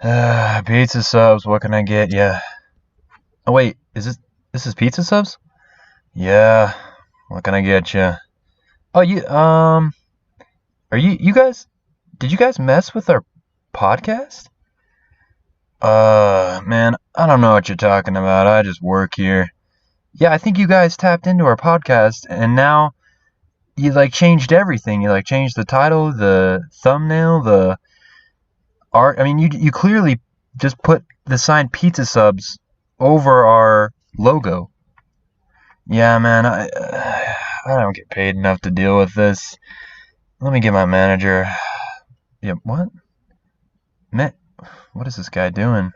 Pizza subs, what can I get ya? Oh wait, this is pizza subs? Yeah, what can I get ya? Oh, are you guys, did you guys mess with our podcast? Man, I don't know what you're talking about. I just work here. Yeah, I think you guys tapped into our podcast and now you like changed everything. You like changed the title, the thumbnail, the art. I mean, you clearly just put the sign pizza subs over our logo. Yeah, man, I don't get paid enough to deal with this. Let me get my manager. Yeah, what? Man, what is this guy doing?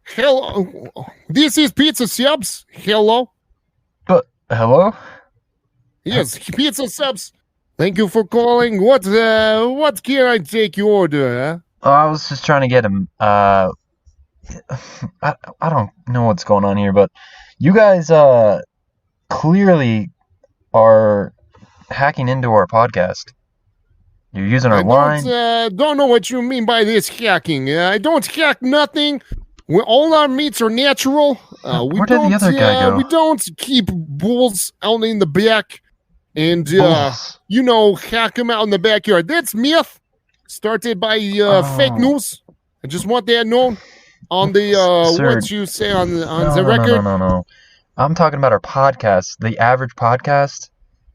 Hello, this is Pizza Subs. Hello. But hello? Yes, Pizza Subs. Thank you for calling. What can I take your order? Huh? Oh, I was just trying to get him. I don't know what's going on here, but you guys clearly are hacking into our podcast. You're using our line. Don't know what you mean by this hacking. I don't hack nothing. All our meats are natural. Where did the other guy go? We don't keep bulls out in the back and hack them out in the backyard. That's myth. Started by fake news. I just want that known on the Sir, what you say on the record. No. I'm talking about our podcast, the average podcast.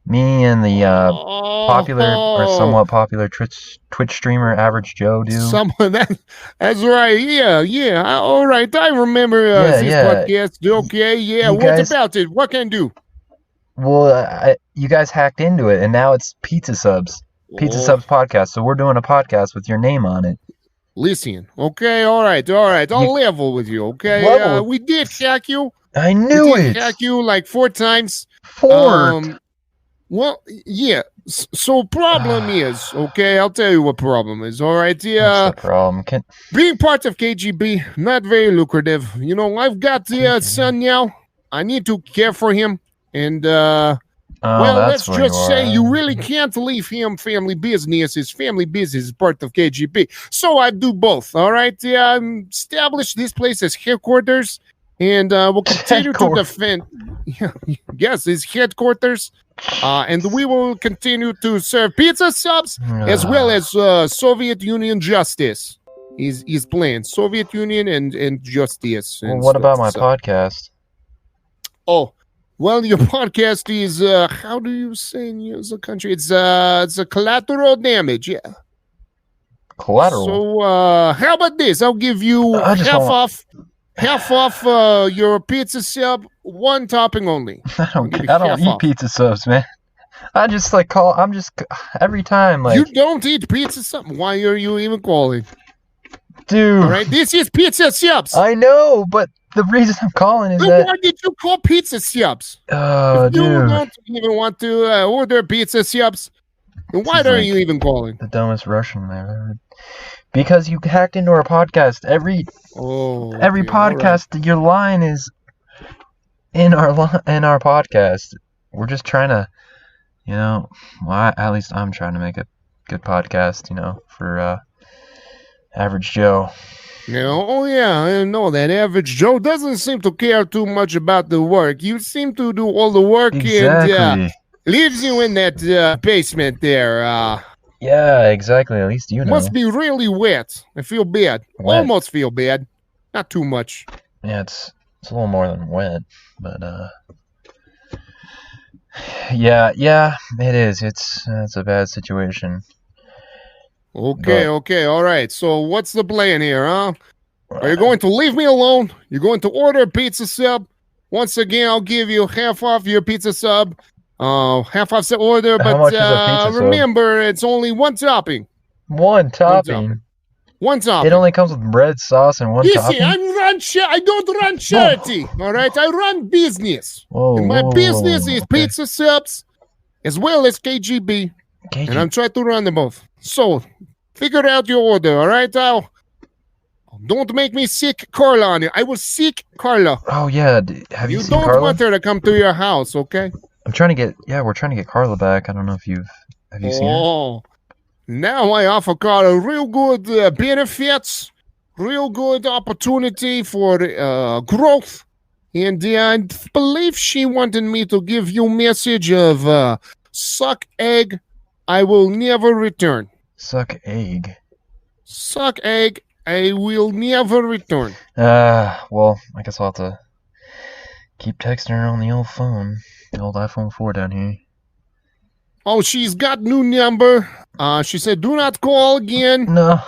Me and the popular or somewhat popular Twitch streamer Average Joe do. That's right. Yeah. All right. I remember this podcast. Okay. Yeah. What about it? What can I do? Well, you guys hacked into it, and now it's Pizza Subs. Pizza Subs podcast. So we're doing a podcast with your name on it. Listen. Okay. All right. I'll level with you. Okay. We did hack you. I knew it. Hack you like 4 times. 4. Well, yeah. So problem is, okay, I'll tell you what problem is. All right, What's the problem? Being part of KGB, not very lucrative. You know, I've got the son now. I need to care for him, and let's just say you really can't leave him family business. His family business is part of KGB, so I do both. All right, establish this place as headquarters, and we'll continue to defend. Yes, his headquarters. And we will continue to serve pizza subs as well as Soviet Union justice. Is planned Soviet Union and justice. Well, what about my podcast? Oh, well, your podcast is how do you say in the country? It's a collateral damage. Yeah. Collateral. So how about this? I'll give you half off your pizza sub, 1 topping only. I don't eat pizza subs, man. I just every time you don't eat pizza subs. Why are you even calling? Dude. All right, this is Pizza Subs. I know, but the reason I'm calling is why did you call Pizza Subs? Oh, dude. You don't even want to order Pizza Subs, then why are you even calling? The dumbest Russian I've ever heard. Because you hacked into our podcast. Every podcast, right. Your line is in our podcast. We're just trying to, at least I'm trying to make a good podcast, for Average Joe. I know that Average Joe doesn't seem to care too much about the work. You seem to do all the work and leaves you in that basement there. Yeah, exactly. At least you know. Must be really wet. I feel bad. Wet. Almost feel bad. Not too much. Yeah, it's a little more than wet, but yeah, it is. It's a bad situation. Okay, all right. So what's the plan here, huh? Are you going to leave me alone? You're going to order a pizza sub? Once again, I'll give you half off your pizza sub. Half off the order, but remember, it's only 1 topping. 1 topping? 1 topping. It only comes with bread, sauce, and 1 topping? I don't run charity, all right? I run business. My business is pizza subs as well as KGB. And I'm trying to run them both. So, figure out your order, all right? Don't make me sick Carla on you. I will seek Carla. Oh, yeah. Have you seen Carla? You don't want her to come to your house, okay? we're trying to get Carla back. I don't know if have you seen her? Now I offer Carla real good benefits, real good opportunity for growth. And I believe she wanted me to give you a message of suck egg, I will never return. Suck egg? Suck egg, I will never return. Well, I guess I'll have to keep texting her on the old phone. The old iPhone 4 down here. Oh, she's got new number. She said, do not call again. No.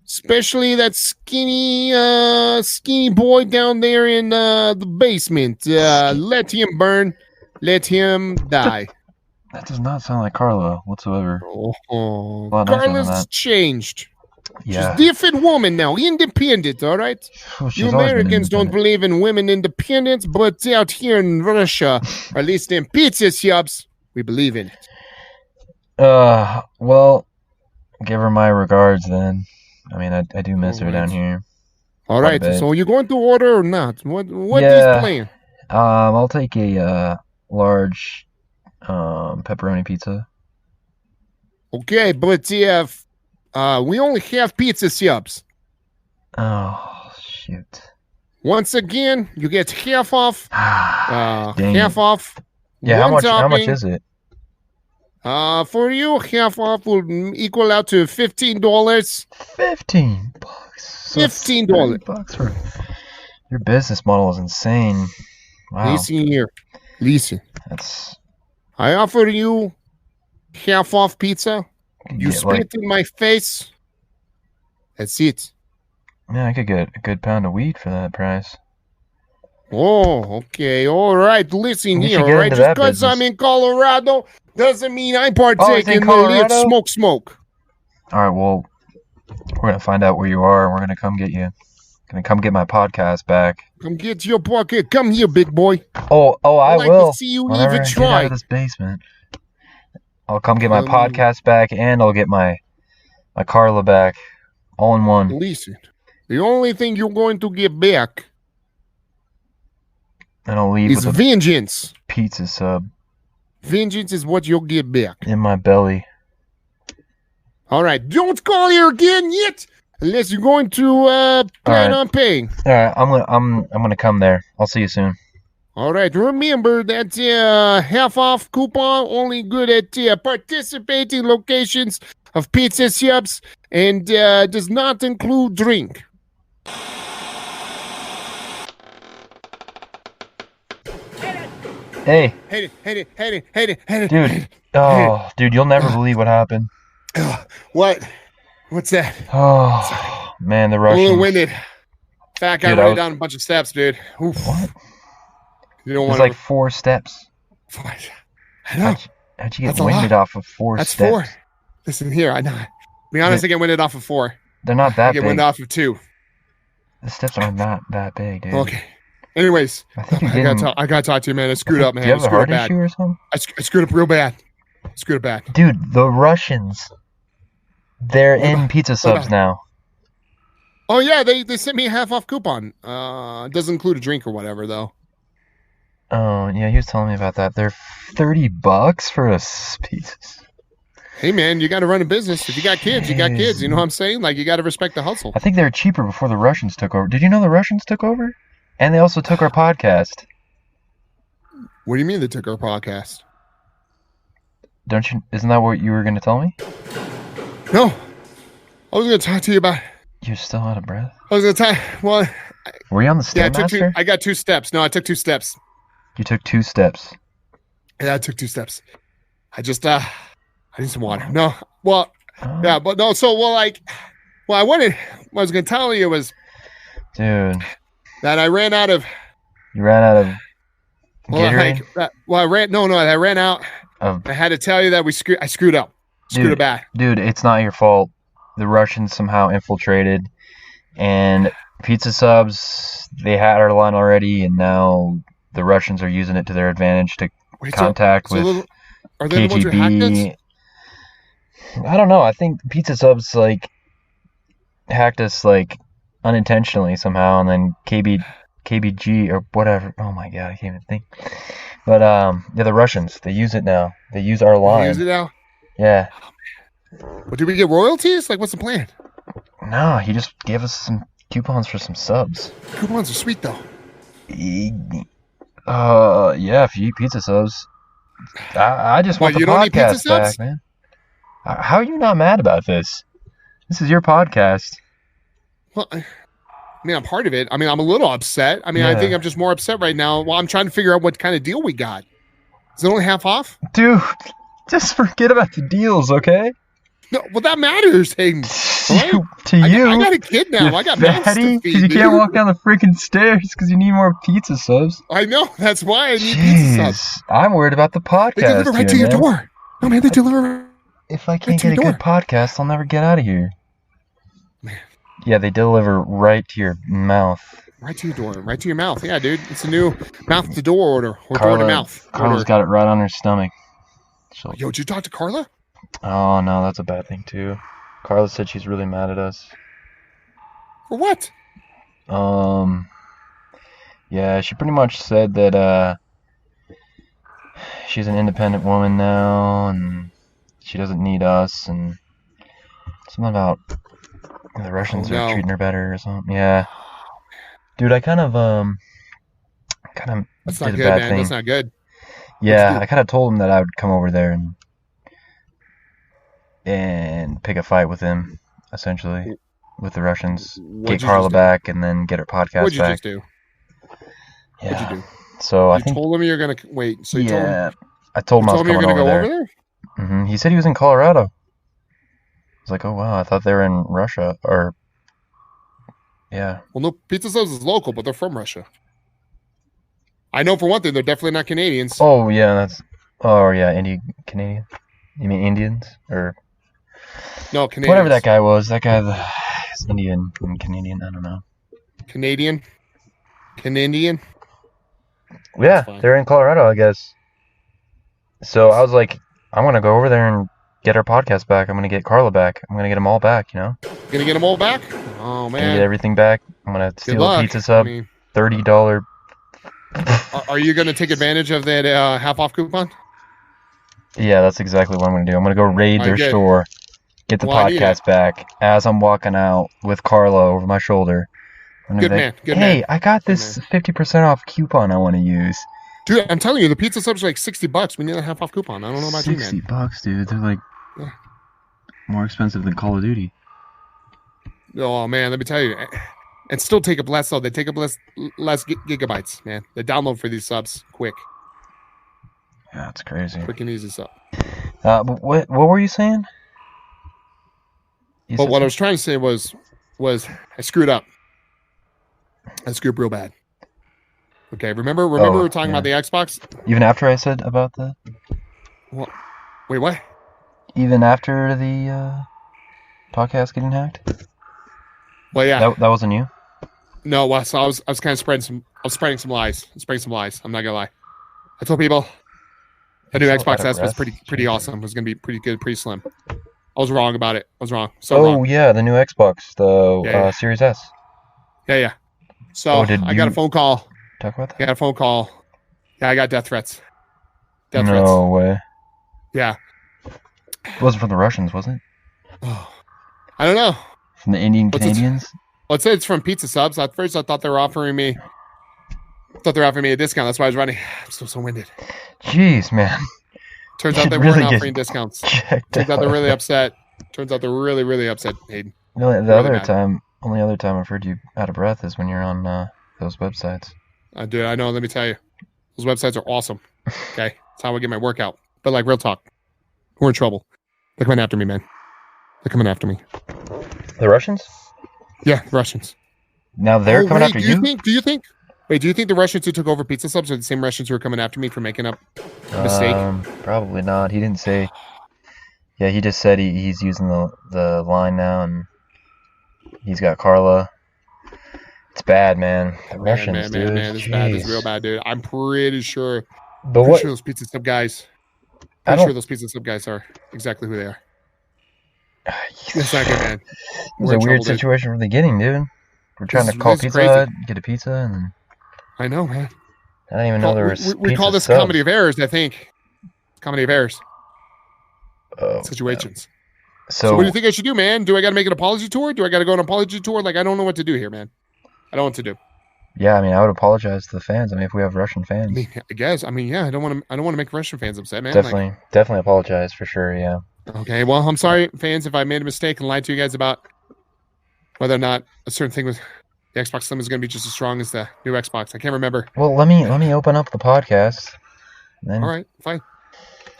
Especially that skinny boy down there in the basement. Let him burn. Let him die. That does not sound like Carla whatsoever. Oh, Carla's changed. Yeah. She's a different woman now. Independent, all right? Well, you Americans don't believe in women independence, but out here in Russia, or at least in pizza shops, we believe in it. Well, give her my regards then. I mean, I do miss her down here. All right, so you going to order or not? What is the plan? I'll take a large pepperoni pizza. Okay, but we only have pizza shops. Oh, shoot. Once again, you get half off. Half off. Yeah, how much is it? For you, half off will equal out to $15. $15. So $15 for your business model is insane. Wow. Listen here. Listen. That's. I offer you half off pizza. You spit in my face. That's it. Yeah, I could get a good pound of weed for that price. Oh, okay. All right. Listen here, all right? Just because I'm in Colorado doesn't mean I partake in the smoke. All right, well, we're going to find out where you are, and we're going to come get you. Going to come get my podcast back. Come get your pocket. Come here, big boy. Oh, I will. Like to see you even try. Get out of this basement. I'll come get my podcast back, and I'll get my Carla back, all in one. Listen, the only thing you're going to get back and I'll leave is with vengeance. Pizza sub. Vengeance is what you'll get back. In my belly. All right, don't call here again yet, unless you're going to plan on paying. All right, I'm gonna come there. I'll see you soon. All right, remember that half off coupon only good at participating locations of pizza shops and does not include drink. Hey. Hit it. Dude. Dude, you'll never believe what happened. What? What's that? Oh, sorry. Man, the Russians. A little winded. Fat guy ran down a bunch of steps, dude. Oof. What? You don't want like 4 steps. What? I know. How'd you get winded off of 4 steps? That's 4. Listen here, I know. Be honest, I get winded off of 4. They're not that big. I get winded off of 2. The steps are not that big, dude. Okay. Anyways, I gotta talk to you, man. I screwed up, man. Do you have a heart issue or something? I screwed up real bad. Dude, the Russians, they're in pizza subs now. Oh, yeah, they sent me a half off coupon. It doesn't include a drink or whatever, though. Oh, yeah, he was telling me about that. They're $30 for a pizza. Hey, man, you got to run a business. If you got kids, you got kids. You know what I'm saying? Like, you got to respect the hustle. I think they were cheaper before the Russians took over. Did you know the Russians took over? And they also took our podcast. What do you mean they took our podcast? Isn't that what you were going to tell me? No. I was going to talk to you about... You're still out of breath? I was going to talk... Well... Were you on the Stairmaster? I got 2 steps. No, I took 2 steps. You took 2 steps? Yeah, I took 2 steps. I just, I need some water. No, well, yeah, but no, so, what I was going to tell you was... Dude... That I ran out of... You ran out of... Gatorade? I ran out. I had to tell you that I screwed up. Screwed it back. Dude, it's not your fault. The Russians somehow infiltrated, and pizza subs, they had our line already, and now the Russians are using it to their advantage to contact with are they KGB. The ones who hacked us? I don't know. I think pizza subs, hacked us, unintentionally somehow, and then KBG or whatever. Oh my god, I can't even think. But yeah, the Russians, they use it now. They use our line. They use it now? Yeah. Well, do we get royalties? What's the plan? No, he just gave us some Coupons for some subs. Coupons are sweet though. Yeah, if you eat pizza subs. I just want the podcast back, man. How are you not mad about this? This is your podcast. Well, I mean, I'm part of it. I mean, I'm a little upset. I mean, I think I'm just more upset right now. Well, I'm trying to figure out what kind of deal we got. Is it only half off? Dude, just forget about the deals, okay? No, well, that matters, Hayden. Right? I got a kid now. I got mouths to feed, because you can't walk down the freaking stairs because you need more pizza subs. I know. That's why I need pizza subs. I'm worried about the podcast. They deliver right to your door. No, man, they deliver. If I can't get a good podcast, I'll never get out of here. Man. Yeah, they deliver right to your mouth. Right to your door. Right to your mouth. Yeah, dude. It's a new mouth to door order. Or door to mouth. Carla's got it right on her stomach. Yo, did you talk to Carla? Oh, no, that's a bad thing, too. Carla said she's really mad at us. For what? Yeah, she pretty much said that, she's an independent woman now, and she doesn't need us, and something about the Russians are treating her better or something. Yeah. Dude, I kind of That's did not a good, bad man. thing. That's not good. Yeah, I kind of told him that I would come over there and pick a fight with him, essentially, with the Russians. Get Carla back, and then get her podcast back. What'd you just do? Yeah. What'd you do? So I think you told him you're gonna wait. So you told him. I told him I was coming you're gonna over go there. Over there? He said he was in Colorado. I was like, oh wow, I thought they were in Russia or. Yeah. Well, no, Pizza Subs is local, but they're from Russia. I know for one thing, they're definitely not Canadians. Oh yeah, Canadian. You mean Indians or? No, Canadians. Whatever that guy was, is Indian and Canadian. I don't know. Canadian. Yeah, they're in Colorado, I guess. So I was like, I'm gonna go over there and get our podcast back. I'm gonna get Carla back. I'm gonna get them all back. You know. Gonna get them all back? Oh man. Gonna get everything back. I'm gonna steal a pizza sub. $30. Are you gonna take advantage of that half off coupon? Yeah, that's exactly what I'm gonna do. I'm gonna go raid their store, get the podcast back. As I'm walking out with Carla over my shoulder. Good man. Hey, I got this 50% off coupon I want to use. Dude, I'm telling you, the pizza subs are like $60. We need a half off coupon. I don't know about you, man. $60, dude. They're like more expensive than Call of Duty. Oh man, let me tell you, and still take up less. So they take up less gigabytes, man. The download for these subs quick. Yeah, that's crazy. Quick and easy sub. What were you saying? What I was trying to say was I screwed up. I screwed real bad. Okay, remember we were talking about the Xbox? Even after I said about the... Well, wait, what? Even after the podcast getting hacked? Well, yeah. That wasn't you? No, well, so I was kind of spreading some lies. I'm not gonna lie. I told people the new Xbox S was pretty awesome. It was gonna be pretty good, pretty slim. I was wrong about it. I was wrong. Wrong. Yeah, the new Xbox, the Series S. Yeah. So I got a phone call. Talk about that? I got a phone call. Yeah, I got death threats. No way. Yeah. It wasn't from the Russians, was it? Oh, I don't know. From the Canadians? Let's say it's from Pizza Subs. At first, I thought they were offering me. A discount. That's why I was running. I'm still so winded. Jeez, man. Turns out they weren't offering discounts. Turns out they're really upset. Turns out they're really, really upset, Hayden. The only other time I've heard you out of breath is when you're on those websites. Dude, I know. Let me tell you, those websites are awesome. Okay, that's how I get my workout. But like, real talk, we're in trouble. They're coming after me, man. They're coming after me. The Russians? Yeah, the Russians. Now they're coming after you? Do you think the Russians who took over Pizza Subs are the same Russians who are coming after me for making up a mistake? Probably not. He didn't say. Yeah, he just said he's using the line now, and he's got Carla. It's bad, man. The Russians, dude. Man, it's bad. It's real bad, dude. I'm pretty sure. But sure those Pizza Sub guys. Sure those Pizza Sub guys are exactly who they are. It's not good, man. It was a weird situation from the beginning, dude. We're trying to call Pizza Hut, get a pizza, and then... I know, man. I didn't even know there was we call this comedy of errors, I think. Comedy of errors. Situations. So what do you think I should do, man? Do I got to make an apology tour? Do I got to go on an apology tour? Like, I don't know what to do here, man. I don't know what to do. Yeah, I mean, I would apologize to the fans. I mean, if we have Russian fans. I mean, I guess. I mean, yeah, I don't want to make Russian fans upset, man. Definitely apologize for sure, yeah. Okay, well, I'm sorry, fans, if I made a mistake and lied to you guys about whether or not a certain thing was the Xbox Slim is going to be just as strong as the new Xbox. I can't remember. Well, let me open up the podcast. Then... All right, fine.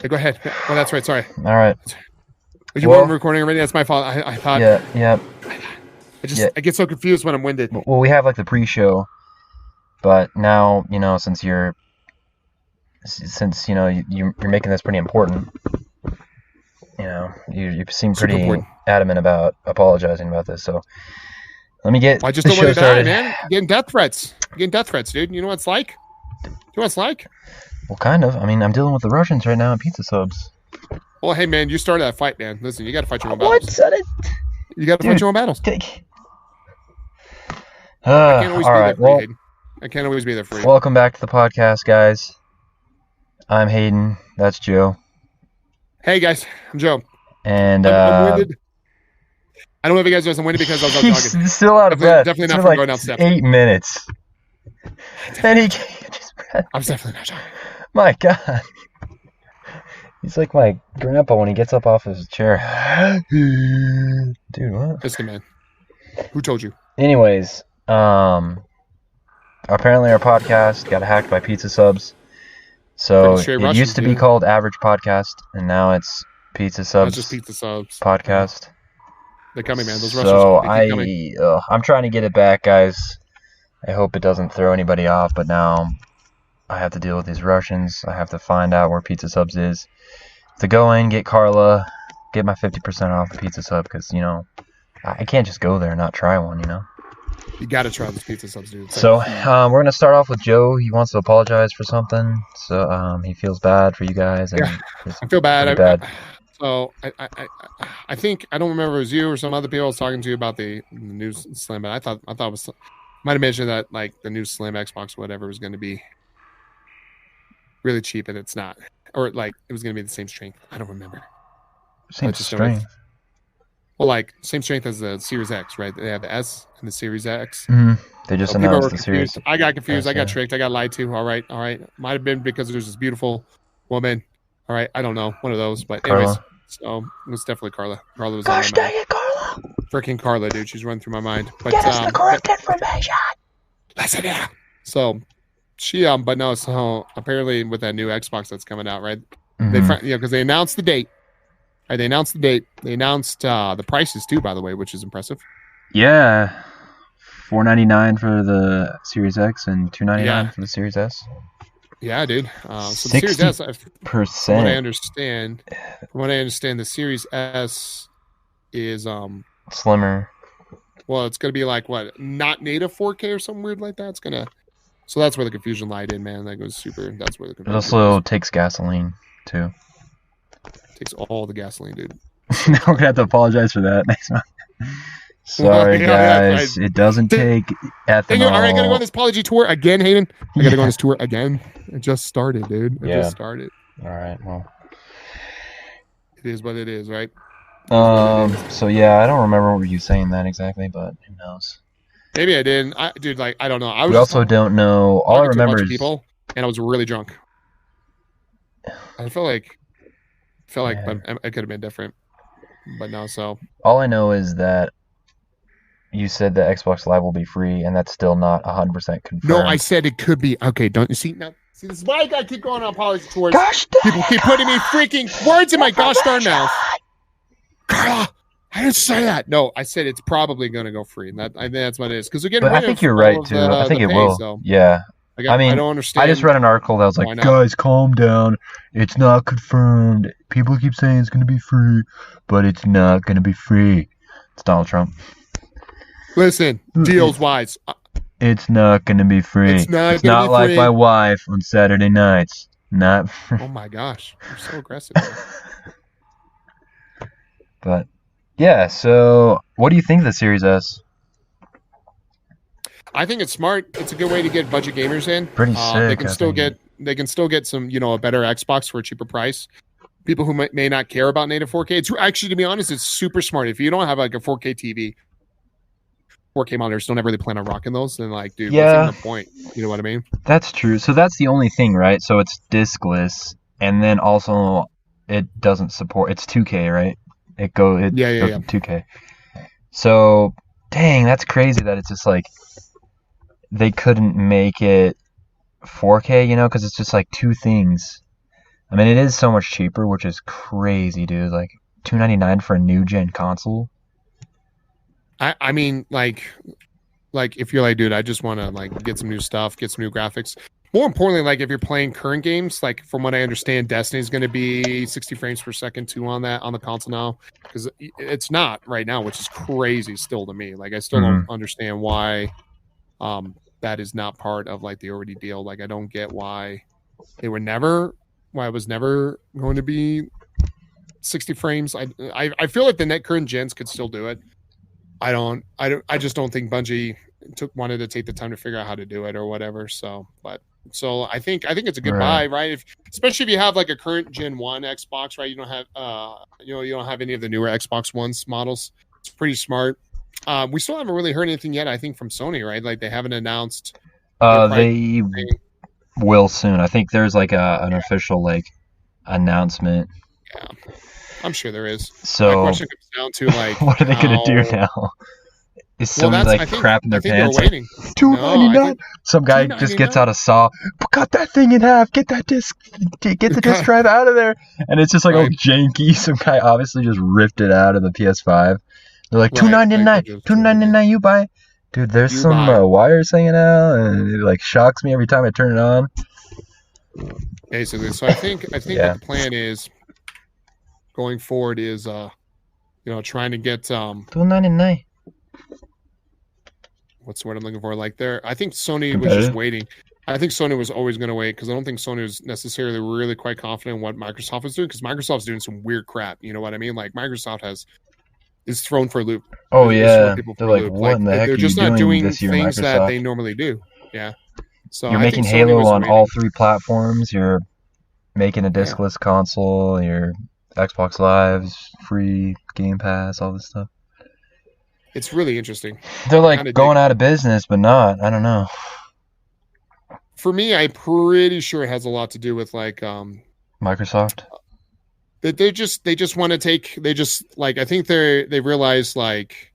Hey, go ahead. Oh, that's right. Sorry. All right. You weren't recording already? That's my fault. I thought. Yeah. I get so confused when I'm winded. Well, we have like the pre-show, but now since you're making this pretty important. You seem pretty adamant about apologizing about this. So let me get. I just don't want to die, man. Getting death threats, dude. You know what it's like? Well, kind of. I mean, I'm dealing with the Russians right now at Pizza Subs. Well, hey, man, you started that fight, man. Listen, you got to fight your own battles. What said it? You got to fight your own battles. All right. Well, I can't always be there for you. Welcome back to the podcast, guys. I'm Hayden. That's Joe. Hey, guys. I'm Joe. And I'm winded. I don't know if you guys know I'm winded because I was out jogging. He's still out of breath. Definitely not from going down steps. 8 minutes. And he can't catch his breath. I'm definitely not jogging. My God. He's like my grandpa when he gets up off his chair. Dude, what? Listen, man. Who told you? Anyways, apparently our podcast got hacked by Pizza Subs. So it used to be called Average Podcast, and now it's Pizza Subs. It's just Pizza Subs Podcast. They're coming, man. Those Russians. So I'm trying to get it back, guys. I hope it doesn't throw anybody off, but now I have to deal with these Russians. I have to find out where Pizza Subs is. To go in, get Carla, get my 50% off the Pizza Sub, because I can't just go there and not try one. You got to try this Pizza Subs, dude. So we're gonna start off with Joe. He wants to apologize for something. So he feels bad for you guys. And I feel bad. I think I don't remember if it was you or some other people I was talking to you about the new Slim, but I thought it was might have mentioned that like the new Slim Xbox or whatever was going to be really cheap, and it's not, or like it was going to be the same strength. I don't remember. Same strength. Well, like same strength as the Series X, right? They have the S and the Series X. Mm-hmm. They just announced the Series. I got confused. I got tricked. I got lied to. All right. Might have been because there's this beautiful woman. All right. I don't know. One of those. But anyways, so it was definitely Carla. Carla was Gosh dang it, Carla. Freaking Carla, dude. She's running through my mind. But, get us the correct information. Listen, yeah. So she, but no, so apparently with that new Xbox that's coming out, right? Mm-hmm. Because they announced the date. Right, they announced the date. They announced the prices too, by the way, which is impressive. Yeah, $499 for the Series X and $299 for the Series S. Yeah, dude. So the Series S, from what I understand, the Series S is slimmer. Well, it's gonna be like what, not native 4K or something weird like that. It's gonna. So that's where the confusion lied in, man. That goes super. That's where the confusion. It also takes gasoline too. Takes all the gasoline, dude. Now we're gonna have to apologize for that next month. Sorry, guys. It doesn't take ethanol. All right, I gotta go on this apology tour again, Hayden. I gotta go on this tour again. It just started, dude. It just started. All right, well. It is what it is, right? So yeah, I don't remember what you saying that exactly, but who knows? Maybe I didn't. Dude, like, I don't know. We also don't know. All I remember is people, and I was really drunk. I felt like it could have been different, but no. So all I know is that you said that Xbox Live will be free, and that's still not 100% confirmed. No, I said it could be. Okay, don't you see now? See, this is why I gotta keep going on apology tours. People keep putting me freaking words in my gosh darn mouth. Carla, I didn't say that. No, I said it's probably gonna go free, and I think that's what it is. Because we're getting. But I think you're right too. I think it will. So. Yeah. I don't understand. I just read an article that was like, guys, calm down. It's not confirmed. People keep saying it's going to be free, but it's not going to be free. It's Donald Trump. Listen, deals wise. It's not going to be free. It's not like my wife on Saturday nights. Not free. Oh my gosh. You're so aggressive. But, yeah, so what do you think of the Series S? I think it's smart. It's a good way to get budget gamers in. Pretty sick. They can still get some, a better Xbox for a cheaper price. people who may not care about native 4K. It's actually, to be honest, it's super smart. If you don't have like a 4K TV, 4K monitors don't ever really plan on rocking those, then like, dude, what's even the point? You know what I mean? That's true. So that's the only thing, right? So it's diskless, and then also it doesn't support. It's 2K, right? It goes 2K. So dang, that's crazy that it's just like they couldn't make it 4K, you know, because it's just like two things. I mean, it is so much cheaper, which is crazy, dude. Like $299 for a new gen console. I mean, like if you're like, dude, I just want to like get some new stuff, get some new graphics. More importantly, like if you're playing current games, like from what I understand, Destiny is going to be 60 frames per second too on the console now, because it's not right now, which is crazy still to me. Like I still don't understand why that is not part of like the already deal. Like I don't get why it was never going to be 60 frames. I feel like the current gens could still do it. I just don't think Bungie wanted to take the time to figure out how to do it or whatever. So I think it's a good buy, right? Especially if you have like a current Gen 1 Xbox, right? You don't have you don't have any of the newer Xbox One's models. It's pretty smart. We still haven't really heard anything yet, I think, from Sony, right? Like they haven't announced they will soon. I think there's like an official like announcement. Yeah. I'm sure there is. So my question comes down to like, what are they going to do now? Is somebody like crapping their pants? Waiting. $299. Some guy just gets out a saw, cut that thing in half, get that disc, get the disc drive out of there, and it's just like all janky. Some guy obviously just ripped it out of the PS5. They're like $299, $299. You buy, dude. There's some wires hanging out, and it like shocks me every time I turn it on. Basically, so I think what the plan is going forward is trying to get $299. What's the word I'm looking for? Like I think Sony was just waiting. I think Sony was always going to wait because I don't think Sony was necessarily really quite confident in what Microsoft was doing, because Microsoft's doing some weird crap. You know what I mean? Like Microsoft is thrown for a loop. Oh yeah, they're like, what in the heck? They're just not doing things Microsoft? That they normally do. Yeah. So you're making Halo on all three platforms. You're making a discless console. Your Xbox Live's free, Game Pass, all this stuff. It's really interesting. They're like going out of business, but not. I don't know. For me, I'm pretty sure it has a lot to do with like Microsoft. They just want to take. They just like, I think they realize like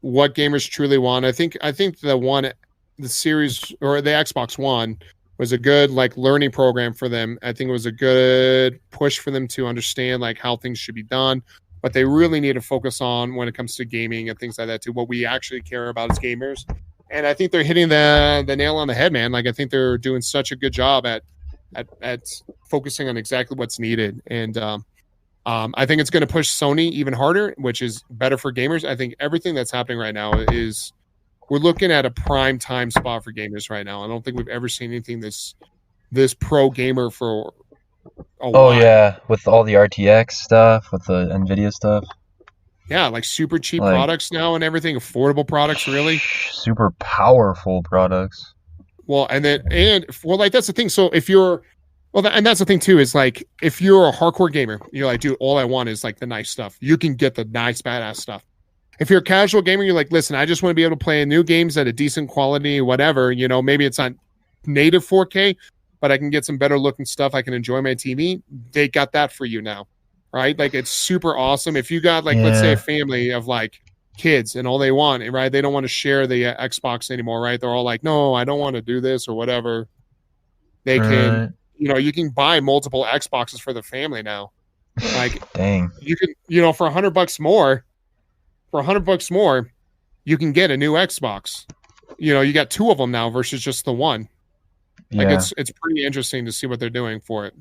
what gamers truly want. I think the series or the Xbox One was a good like learning program for them. I think it was a good push for them to understand like how things should be done. But they really need to focus on when it comes to gaming and things like that too. What we actually care about as gamers, and I think they're hitting the nail on the head, man. Like I think they're doing such a good job at focusing on exactly what's needed, and I think it's going to push Sony even harder, which is better for gamers. I think everything that's happening right now is we're looking at a prime time spot for gamers right now. I don't think we've ever seen anything this pro gamer for. Oh yeah, with all the RTX stuff, with the NVIDIA stuff. Yeah, like super cheap products now and everything, affordable products, really. Super powerful products. Well, like that's the thing. So if you're, and that's the thing too, is like if you're a hardcore gamer, you're like, dude, all I want is like the nice stuff. You can get the nice badass stuff. If you're a casual gamer, you're like, listen, I just want to be able to play new games at a decent quality, whatever. You know, maybe it's not native 4K. But I can get some better looking stuff. I can enjoy my TV. They got that for you now, right? Like it's super awesome. If you got like, let's say a family of like kids and all they want, right? They don't want to share the Xbox anymore, right? They're all like, no, I don't want to do this or whatever. They can, you can buy multiple Xboxes for the family now. Like, dang, you can, for $100 more, you can get a new Xbox. You got two of them now versus just the one. Like it's pretty interesting to see what they're doing for it.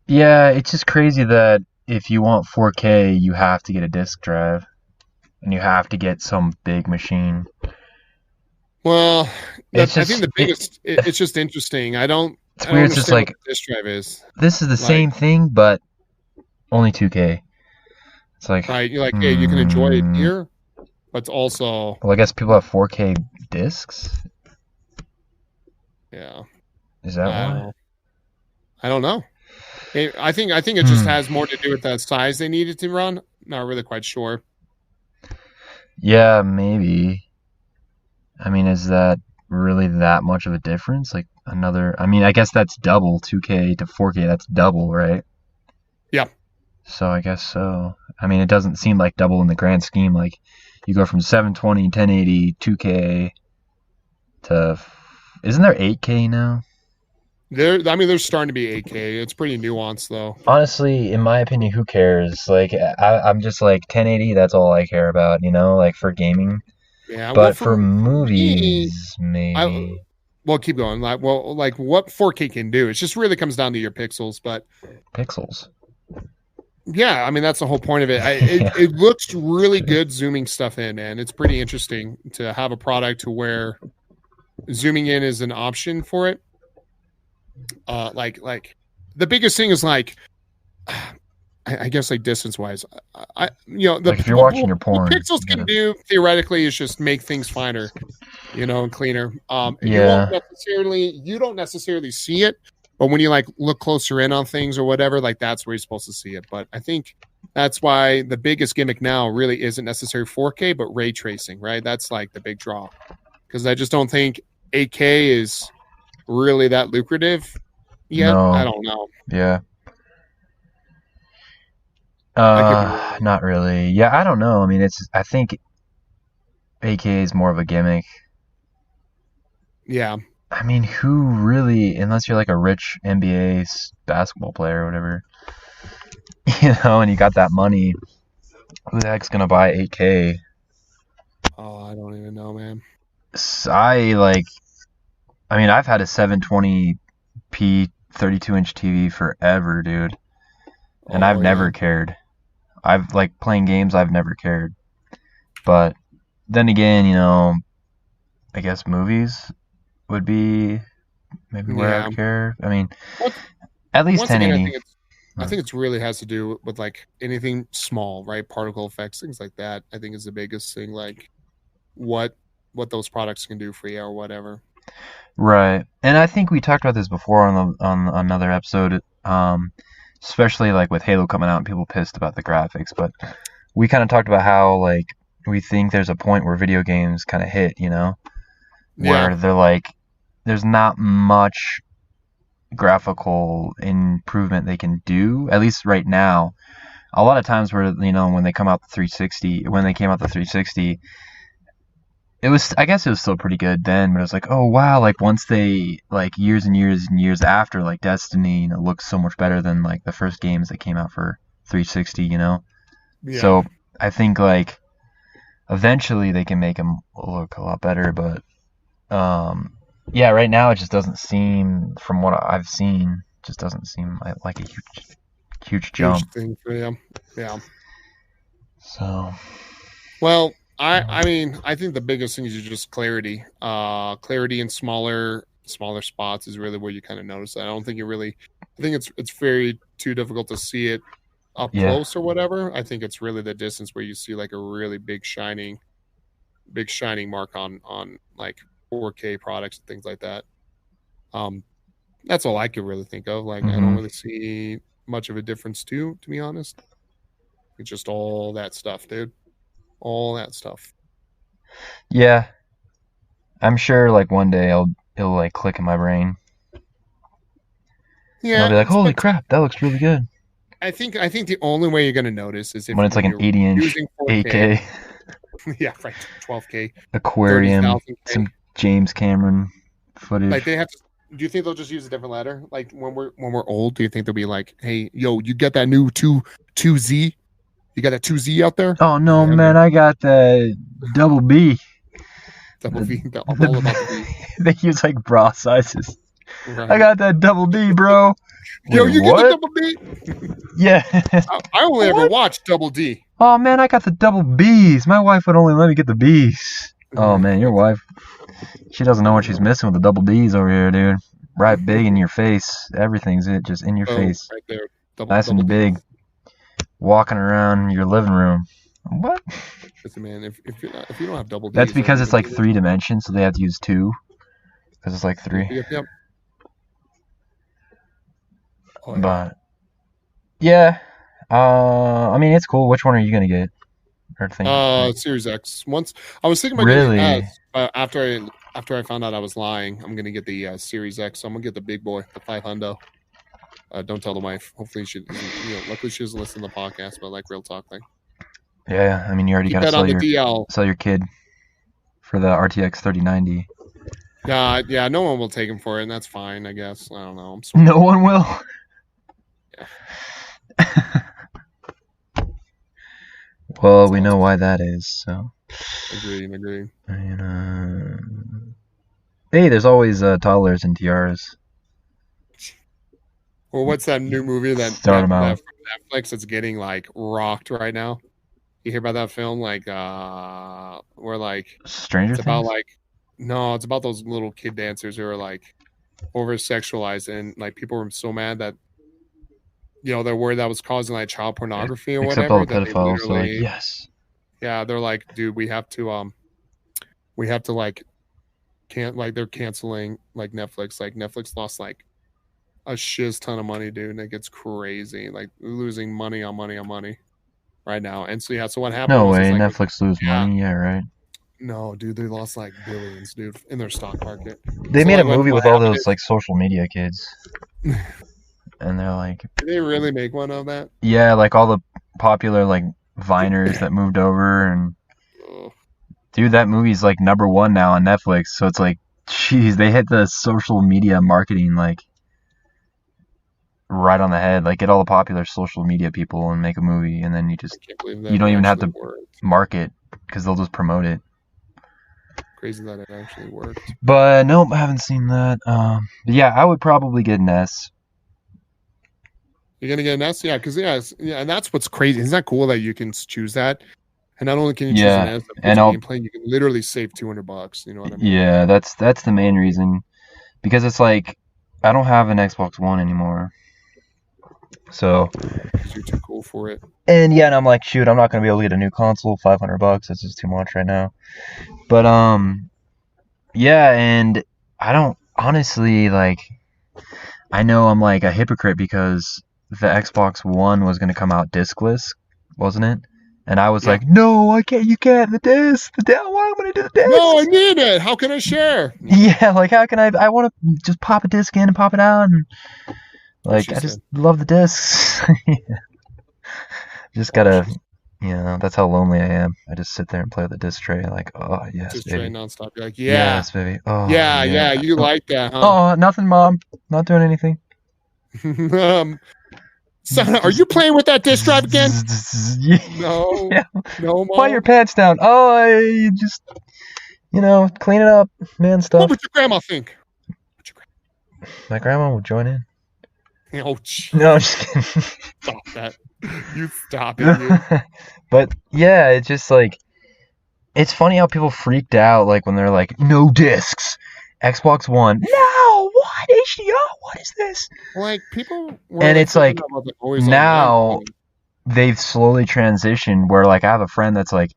Yeah, it's just crazy that if you want 4K, you have to get a disc drive, and you have to get some big machine. Well, I think the biggest. It's just interesting. I don't weird. It's just like what the disc drive is. This is the same thing, but only 2K. It's like right. You're like, hey, you can enjoy it here, but it's also. Well, I guess people have 4K discs. Yeah. Is that why? I don't know. I think it just has more to do with that size they needed to run. Not really quite sure. Yeah, maybe. I mean, is that really that much of a difference? Like I guess that's double 2K to 4K. That's double, right? Yeah. So I guess so. I mean, it doesn't seem like double in the grand scheme. Like you go from 720, 1080, 2K to isn't there 8K now? There's starting to be 8K. It's pretty nuanced, though. Honestly, in my opinion, who cares? Like, I'm just like 1080. That's all I care about, like for gaming. Yeah, but for movies, maybe. Well, keep going. Like what 4K can do, it just really comes down to your pixels. But pixels. Yeah, I mean that's the whole point of it. It looks really good zooming stuff in, and it's pretty interesting to have a product to where zooming in is an option for it. Like the biggest thing is like, I guess like distance wise, if you're watching your porn, what pixels can do theoretically is just make things finer, and cleaner. Yeah. You don't necessarily see it, but when you like look closer in on things or whatever, like that's where you're supposed to see it. But I think that's why the biggest gimmick now really isn't necessarily 4K, but ray tracing, right? That's like the big draw, because I just don't think 8K is really that lucrative yet. No. I don't know. Yeah. Not really. Yeah, I don't know. I mean, I think 8K is more of a gimmick. Yeah. I mean, who really, unless you're like a rich NBA basketball player or whatever, and you got that money, who the heck's gonna buy 8K? Oh, I don't even know, man. I've had a 720p 32-inch TV forever, dude. And I've never cared. I've playing games, I've never cared. But then again, I guess movies would be maybe where I would care. I mean, at least 1080. Again, I think it really has to do with like anything small, right? Particle effects, things like that. I think is the biggest thing. Like what those products can do for you or whatever. Right, and I think we talked about this before on another episode. Especially like with Halo coming out and people pissed about the graphics, but we kind of talked about how like we think there's a point where video games kind of hit, where they're like there's not much graphical improvement they can do, at least right now. A lot of times where when they came out the 360, I guess it was still pretty good then, but it was like, oh wow, like once they like years and years and years after, like Destiny, looks so much better than like the first games that came out for 360, Yeah. So I think like eventually they can make them look a lot better, but yeah, right now it just doesn't seem, from what I've seen, just doesn't seem like a huge jump. Huge thing for them. Yeah. So. Well. I mean, I think the biggest thing is just clarity. Clarity in smaller spots is really where you kind of notice that. I think it's very too difficult to see it up close or whatever. I think it's really the distance where you see like a really big shining mark on like 4K products and things like that. That's all I could really think of. Like, I don't really see much of a difference to be honest. It's just all that stuff, dude. All that stuff. Yeah, I'm sure like one day it'll like click in my brain. Yeah, and I'll be like, holy crap, that looks really good. I think the only way you're gonna notice is if when it's like an 80-inch 8K. Yeah, right. 12K. Aquarium, some James Cameron footage. Like they have to. Do you think they'll just use a different ladder? Like when we're old, do you think they'll be like, hey, yo, you got that new 2Z? You got that 2Z out there? Oh no, man! I got the double B. Double B. I'm all about the B. They use like bra sizes. Right. I got that double B, bro. Yo, you get the double B? Yeah. I only ever watched Double D. Oh man, I got the double B's. My wife would only let me get the B's. Oh man, your wife, she doesn't know what she's missing with the double D's over here, dude. Right, big in your face. Everything's just in your face. Right there. Nice and big. Walking around your living room. What? Listen, man, if you don't have double D's, that's because it's like 3 dimensions, so they have to use 2. Because it's like 3. Yep. But Yeah. I mean, it's cool. Which one are you gonna get? Series X. Once I was thinking about really? getting S, but after I found out I was lying, I'm gonna get the Series X. So I'm gonna get the big boy, the 500. Don't tell the wife. Hopefully she, luckily she doesn't listen to the podcast, but like real talk thing. Yeah, I mean, you already got to sell your kid for the RTX 3090. Yeah, no one will take him for it, and that's fine, I guess. I don't know. No one will. Yeah. Well, we know why that is. So. Agreed. And, hey, there's always toddlers and tiaras. Well, what's that new movie that Netflix that's getting like rocked right now? You hear about that film? Like, where like Stranger Things? About like, no, it's about those little kid dancers who are like over sexualized, and like people were so mad that they're worried that was causing like child pornography or whatever. Except all the pedophiles. So like, yes. Yeah, they're like, dude, we have to like, they're canceling like Netflix. Like Netflix lost like a shiz ton of money, dude, and it gets crazy. Like losing money on money right now. And so so what happened? No way, Netflix lose money? Yeah, right. No, dude, they lost like billions, dude, in their stock market. They made a movie with all those like social media kids. And they're like, did they really make one of that? Yeah, like all the popular like Viners that moved over, and dude, that movie's like #1 now on Netflix. So it's like, geez, they hit the social media marketing like right on the head. Like, get all the popular social media people and make a movie, and then you don't even have to market because they'll just promote it. Crazy that it actually worked. But nope, I haven't seen that. But yeah, I would probably get an S. You're gonna get an S, yeah, because and that's what's crazy. Isn't that cool that you can choose that? And not only can you choose an S, but gameplay, you can literally save $200. You know what I mean? Yeah, that's the main reason, because it's like I don't have an Xbox One anymore, so you're too cool for it. And yeah, and I'm like, shoot, I'm not gonna be able to get a new console. $500, that's just too much right now. But yeah, and I don't honestly like. I know I'm like a hypocrite because the Xbox One was gonna come out discless, wasn't it? And I was like, no, I can't. You can't. The disc. Why am I gonna do the disc? No, I need it. How can I share? Yeah, like how can I want to just pop a disc in and pop it out, and like I just love the discs. Just gotta, that's how lonely I am. I just sit there and play with the disc tray, like, oh yes, just baby. Tray nonstop. You're like, yeah, yes, baby. Oh, yeah. You like that, huh? Oh, nothing, Mom. Not doing anything. Son, are you playing with that disc drive again? No, no, Mom. Why your pants down? Oh, you just, clean it up, man. Stuff. What would your grandma think? My grandma would join in. Oh, geez. No, I'm just kidding. Stop that. You stop it, dude. But yeah, it's just like, it's funny how people freaked out like when they're like, no discs, Xbox One. No, what? HDR? What is this? Like people were, and it's like now they've slowly transitioned where like I have a friend that's like,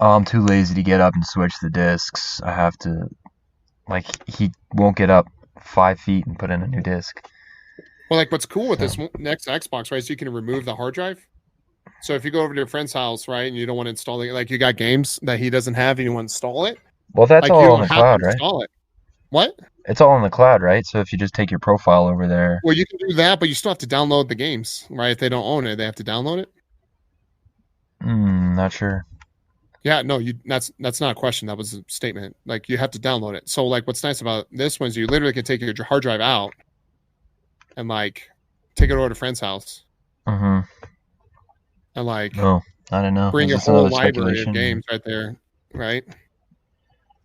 oh, I'm too lazy to get up and switch the discs. I have to, like, he won't get up 5 feet and put in a new disc. Well, like what's cool with this next Xbox, right? So you can remove the hard drive. So if you go over to your friend's house, right, and you don't want to install it, like you got games that he doesn't have, and you want to install it. Well, that's like, all on the cloud, right? Install it. What? It's all on the cloud, right? So if you just take your profile over there. Well, you can do that, but you still have to download the games, right? If they don't own it, they have to download it. Not sure. Yeah, no, that's not a question. That was a statement. Like you have to download it. So like, what's nice about this one is you literally can take your hard drive out and like take it over to a friend's house. Mm-hmm. And like, I don't know. Bring a whole library of games right there, right?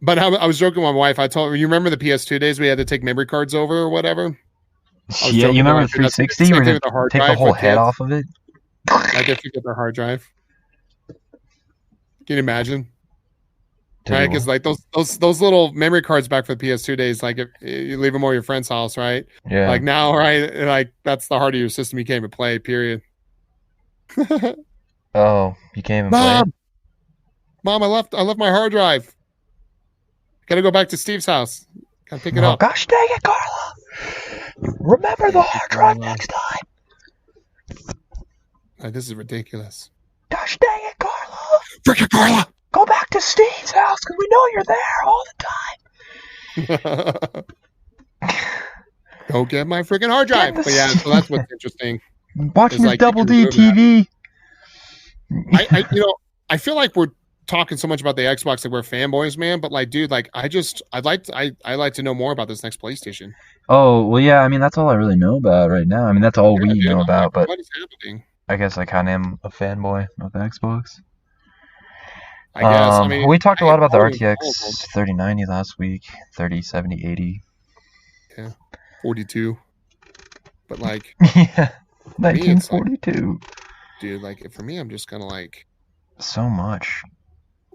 But I was joking with my wife. I told her, you remember the PS2 days we had to take memory cards over or whatever? Yeah, you remember the 360 where they take the whole head off of it? I guess you get the hard drive. Can you imagine? Right, because like those little memory cards back for the PS2 days, like if you leave them over your friend's house, right? Yeah. Like now, right? Like that's the heart of your system. You can't even play. Period. Oh, you can't even play. Mom, I left my hard drive. Gotta go back to Steve's house. Gotta pick it up. Gosh dang it, Carla! Remember the hard drive next time. This is ridiculous. Gosh dang it, Carla! Freaking Carla! Go back to Steve's house because we know you're there all the time. Go get my freaking hard drive. But yeah, so that's what's interesting. Watching this Double D TV. I feel like we're talking so much about the Xbox, like we're fanboys, man. But like, dude, like I'd like to know more about this next PlayStation. Oh well, yeah. I mean, that's all I really know about right now. I mean, that's all we know about. But what is happening? I guess I kind of am a fanboy of the Xbox. I guess. I mean, we talked a lot about the RTX 3090 last week, 3070, 80. Yeah, 42. But like, yeah, 1942. Like, dude, like for me, I'm just kind of like so much.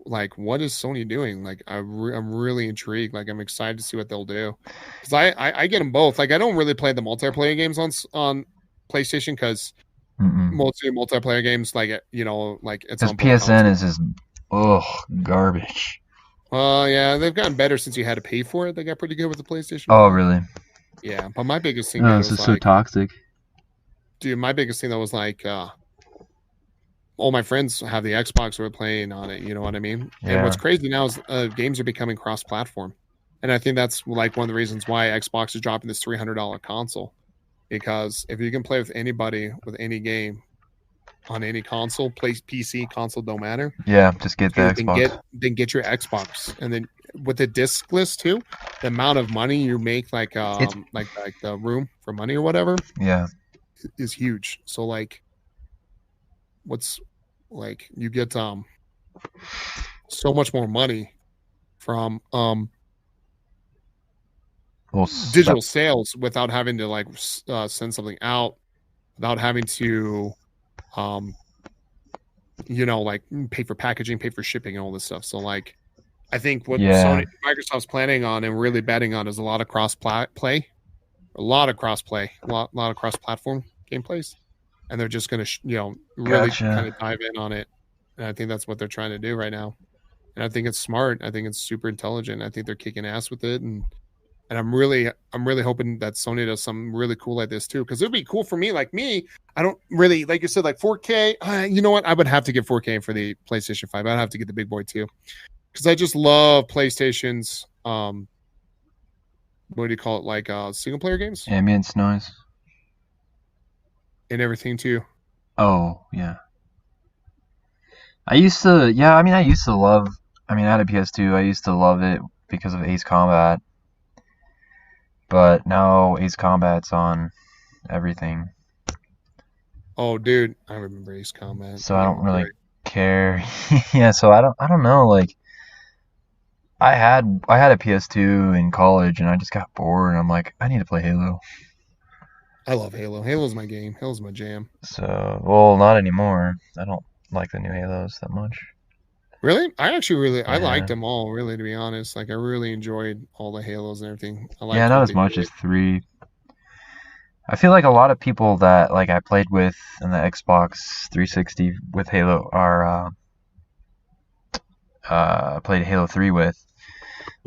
Like, what is Sony doing? Like, I'm really intrigued. Like, I'm excited to see what they'll do. Because I get them both. Like, I don't really play the multiplayer games on PlayStation because most of the multiplayer games, like, like it's on PSN is just garbage. Yeah, they've gotten better since you had to pay for it. They got pretty good with the PlayStation. Oh, really? Yeah, but my biggest thing. Oh, this is so toxic. Dude, my biggest thing that was like. All my friends have the Xbox, we're playing on it, you know what I mean? Yeah. And what's crazy now is games are becoming cross-platform. And I think that's like one of the reasons why Xbox is dropping this $300 console. Because if you can play with anybody with any game on any console, play PC, console, don't matter. Yeah, just get the Xbox. Then get your Xbox. And then with the discless too, the amount of money you make like the room for money or whatever. Yeah. Is huge. So like what's like you get so much more money from digital sales without having to like send something out, without having to like pay for packaging, pay for shipping and all this stuff. So like I think what Microsoft's planning on and really betting on is a lot of cross-platform gameplays. And they're just going to, really kind of dive in on it. And I think that's what they're trying to do right now. And I think it's smart. I think it's super intelligent. I think they're kicking ass with it. And I'm really hoping that Sony does something really cool like this too. Because it would be cool for me. Like me, I don't really, like you said, like 4K. You know what? I would have to get 4K for the PlayStation 5. I'd have to get the big boy too. Because I just love PlayStation's, what do you call it? Like single player games? Ambience noise. And everything too. Oh, yeah. I used to love, I had a PS2, I used to love it because of Ace Combat. But now Ace Combat's on everything. Oh, dude, I remember Ace Combat. So I don't really care. Yeah, so I don't know, like I had a PS2 in college and I just got bored and I'm like, I need to play Halo. I love Halo. Halo's my game. Halo's my jam. So, well, not anymore. I don't like the new Halos that much. Really? I liked them all, really, to be honest. Like, I really enjoyed all the Halos and everything. Not as much as 3. I feel like a lot of people that, like, I played with in the Xbox 360 with Halo are, played Halo 3 with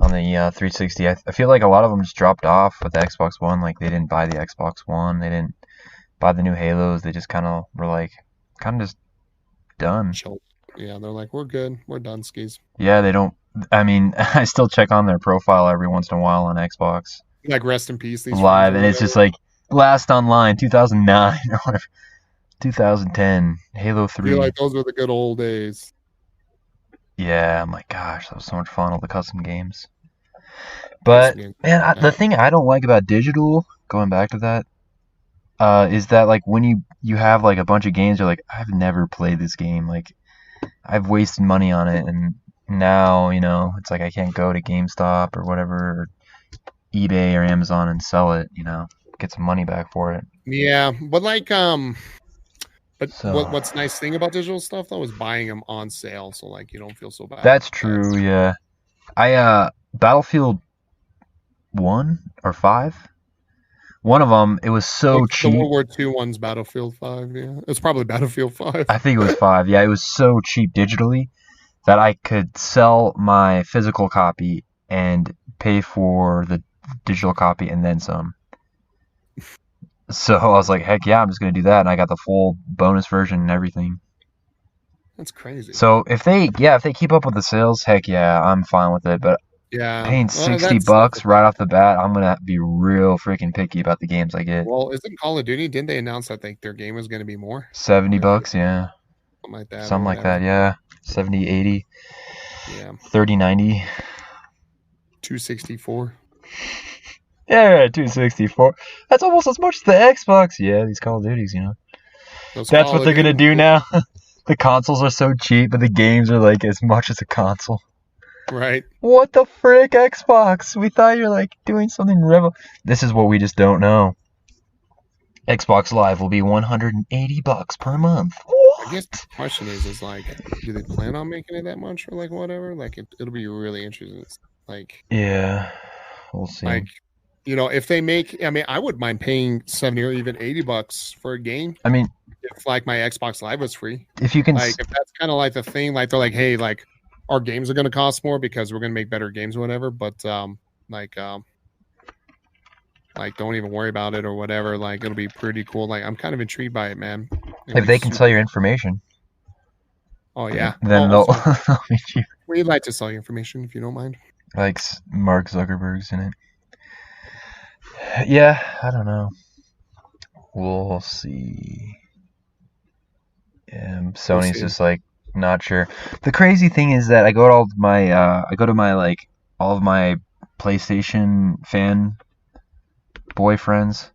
on the 360. I feel like a lot of them just dropped off with the Xbox One. Like, they didn't buy the Xbox One. They didn't buy the new Halos. They just kind of were like, just done. Yeah, they're like, we're good. We're done, skis. Yeah, they don't. I still check on their profile every once in a while on Xbox. Like, rest in peace. These live, and it's just like, last online, 2009 or whatever. 2010, Halo 3. I feel like those were the good old days. Yeah, I'm like, gosh, that was so much fun, all the custom games. But, man, the thing I don't like about digital, going back to that, is that, like, when you have, like, a bunch of games, you're like, I've never played this game. Like, I've wasted money on it, and now, it's like I can't go to GameStop or whatever, or eBay or Amazon and sell it, get some money back for it. Yeah, but, like, what's nice thing about digital stuff though is buying them on sale, so like you don't feel so bad. That's true, yeah. I Battlefield 1 or 5, one of them, it was so cheap. The World War II one's Battlefield 5, yeah. It's probably Battlefield 5. I think it was 5, yeah. It was so cheap digitally that I could sell my physical copy and pay for the digital copy and then some. So I was like, heck yeah, I'm just gonna do that, and I got the full bonus version and everything. That's crazy. So if they keep up with the sales, heck yeah, I'm fine with it. But yeah, paying $60 right off the bat, I'm gonna be real freaking picky about the games I get. Well, isn't Call of Duty? Didn't they announce that their game was going to be more? $70, yeah. Something like that. Something like that, yeah. 70, 80. Yeah. 30, 90. 264. Yeah, 264. That's almost as much as the Xbox. Yeah, these Call of Duties, That's what they're gonna do now. The consoles are so cheap, but the games are like as much as a console. Right. What the frick, Xbox? We thought you were like doing something This is what we just don't know. Xbox Live will be $180 per month. What? I guess the question is like, do they plan on making it that much or like whatever? Like it'll be really interesting. Like, yeah, we'll see. Like, if they make, I mean, I wouldn't mind paying $70 or even $80 for a game. I mean, if like my Xbox Live was free, if you can, like, if that's kind of like the thing, like they're like, hey, like our games are going to cost more because we're going to make better games or whatever. But like don't even worry about it or whatever. Like it'll be pretty cool. Like I'm kind of intrigued by it, man. If they can sell your information. Oh yeah. Then they'll be cheap. We'd like to sell your information if you don't mind. Like Mark Zuckerberg's in it. Yeah, I don't know. We'll see. Sony's just like not sure. The crazy thing is that I go to all of my PlayStation fan boyfriends,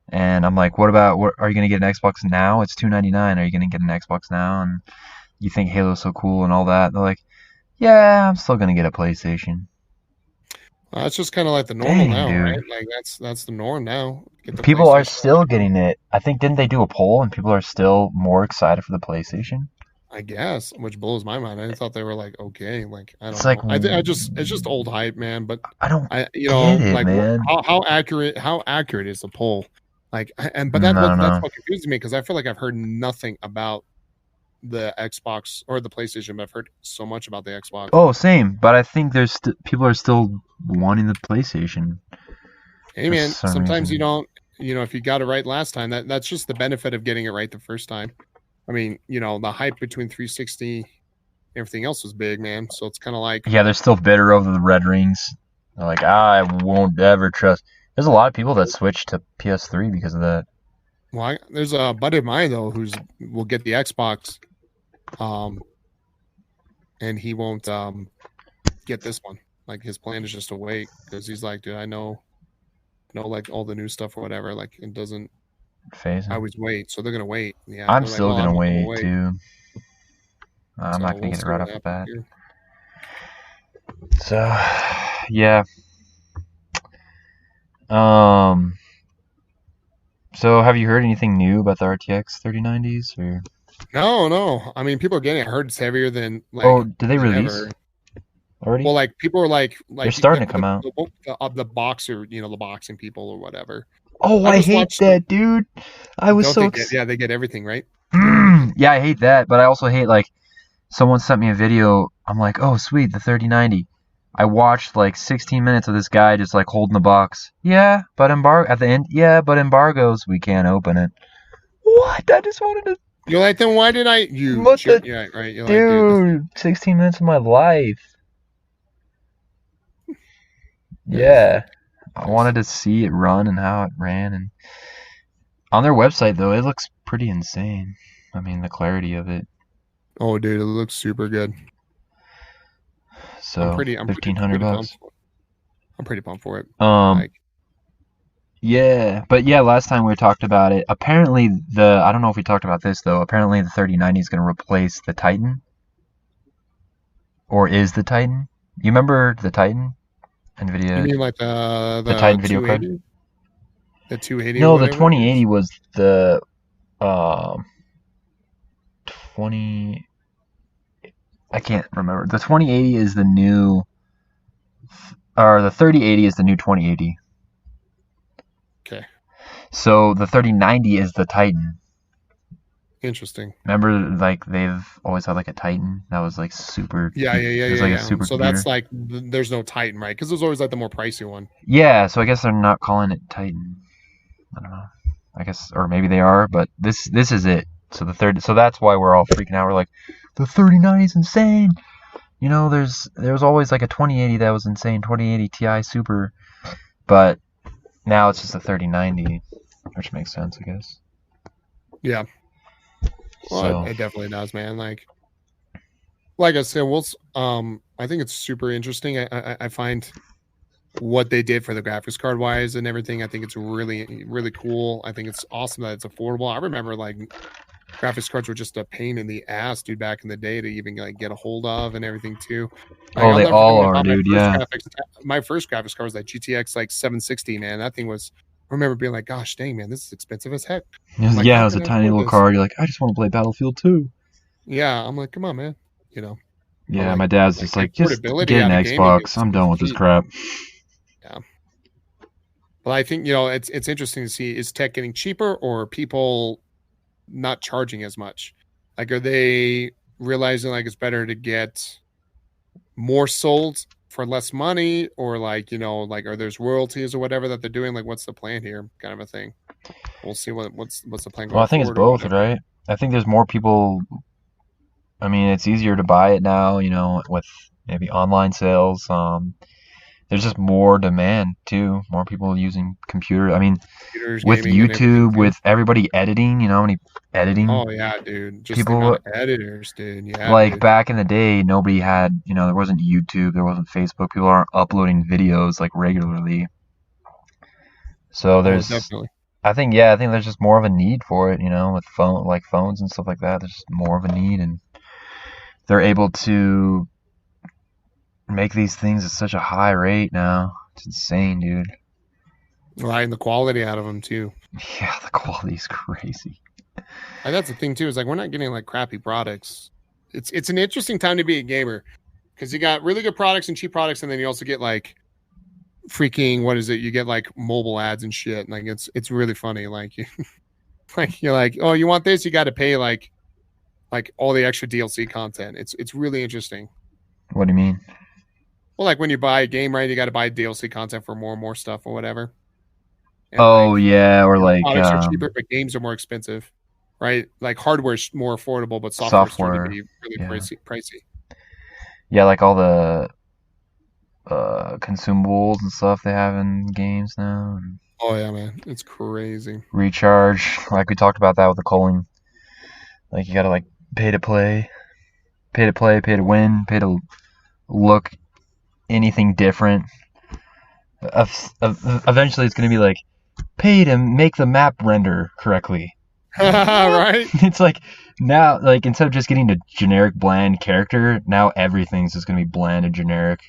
and I'm like, what are you gonna get an Xbox now? It's $299. Are you gonna get an Xbox now? And you think Halo's so cool and all that? They're like, yeah, I'm still gonna get a PlayStation. It's just kind of like the normal now, dude. Right? Like that's the norm now. People are still getting it. I think didn't they do a poll and people are still more excited for the PlayStation? I guess, which blows my mind. I thought they were like okay, like I don't know. It's just old hype, man. But man. How accurate is the poll? Like, that's what confuses me because I feel like I've heard nothing about the Xbox or the PlayStation, but I've heard so much about the Xbox. Oh, same. But I think there's people are still wanting the PlayStation. Hey man, sometimes reason. You don't. If you got it right last time, that's just the benefit of getting it right the first time. I mean, the hype between 360, everything else was big, man. So it's kind of like they're still bitter over the red rings. They're like, I won't ever trust. There's a lot of people that switch to PS3 because of that. Well, there's a buddy of mine though will get the Xbox. And he won't get this one. Like his plan is just to wait because he's like, dude, I know like all the new stuff or whatever. Like it doesn't phase. I always wait, so they're gonna wait. Yeah, I'm still gonna wait too. I'm not gonna get it right off the bat. Here. So, yeah. So have you heard anything new about the RTX 3090s or? No. I mean, people are getting it. I heard it's heavier than. Like, oh, did they release already? Well, like people are like they're starting to come out. The boxer, the boxing people or whatever. Oh, I hate that, dude. I was so. They get everything right. Yeah, I hate that, but I also hate like someone sent me a video. I'm like, oh, sweet, the 3090. I watched like 16 minutes of this guy just like holding the box. Yeah, but at the end. Yeah, but embargoes, we can't open it. What? I just wanted to. You're like, then why did I? Yeah, right. You're dude, 16 minutes of my life. Yeah. I wanted to see it run and how it ran. And on their website, though, it looks pretty insane. I mean, the clarity of it. Oh, dude, it looks super good. So, $1,500. I'm pretty pumped for it. Yeah, but last time we talked about it, apparently I don't know if we talked about this, though, apparently the 3090 is going to replace the Titan. Or is the Titan? You remember the Titan? NVIDIA. You mean like the Titan video card? The 280? No, the 2080 was the 20. I can't remember. The 2080 is the new, or the 3080 is the new 2080. Okay. So the 3090 is the Titan. Interesting. Remember, like they've always had like a Titan that was like super. Yeah. A super so that's like there's no Titan, right? Because there's always like the more pricey one. Yeah, so I guess they're not calling it Titan. I don't know. I guess, or maybe they are, but this is it. So so that's why we're all freaking out. We're like, the 3090 is insane. You know, there was always like a 2080 that was insane, 2080 Ti Super, but now it's just a 3090, which makes sense, I guess. Yeah. Well, it definitely does, man. Like I said, I think it's super interesting. I find what they did for the graphics card wise and everything. I think it's really, really cool. I think it's awesome that it's affordable. I remember like graphics cards were just a pain in the ass, dude, back in the day to even like get a hold of and everything too. Like, they all are, dude. Yeah. My first graphics card was like GTX like 760, man. That thing was. I remember being like, "Gosh, dang, man, this is expensive as heck." Like, yeah, it was a tiny little card. You're like, I just want to play Battlefield 2. Yeah, I'm like, come on, man. You know. Yeah, like, my dad's just like, just get an Xbox. I'm done with this crap. Yeah. Well, I think, you know, it's interesting to see, is tech getting cheaper or people not charging as much? Like, are they realizing like it's better to get more sold for less money, or like, you know, like, are there's royalties or whatever that they're doing? Like, what's the plan here, kind of a thing? We'll see what's the plan going. Well, I think it's both, right? I think there's more people. I mean, it's easier to buy it now, you know, with maybe online sales. There's just more demand too. More people using computers. I mean, with YouTube, with everybody editing, you know how many editing? Oh yeah, dude. Just people, editors, dude. Yeah. Like, dude, back in the day, nobody had, you know, there wasn't YouTube, there wasn't Facebook. People aren't uploading videos like regularly. So there's definitely. I think there's just more of a need for it, you know, with phones and stuff like that. There's just more of a need, and they're able to make these things at such a high rate now. It's insane, dude. Right, and the quality out of them too. Yeah, the quality's crazy. And that's the thing too, is like, we're not getting like crappy products. It's an interesting time to be a gamer, because you got really good products and cheap products, and then you also get like freaking, what is it? You get like mobile ads and shit. Like, it's really funny. Like, you're like, oh, you want this? You got to pay like all the extra DLC content. It's really interesting. What do you mean? Well, like when you buy a game, right, you got to buy DLC content for more and more stuff or whatever. And yeah, or like products are cheaper, but games are more expensive, right? Like hardware's more affordable, but software's going to be really pricey. Yeah, like all the consumables and stuff they have in games now. Oh yeah, man, it's crazy. Recharge, like we talked about that with the culling. Like, you gotta like pay to play, pay to win, pay to look anything different. Eventually, it's gonna be like, pay to make the map render correctly. Right? It's like, now, like, instead of just getting a generic bland character, now everything's just gonna be bland and generic.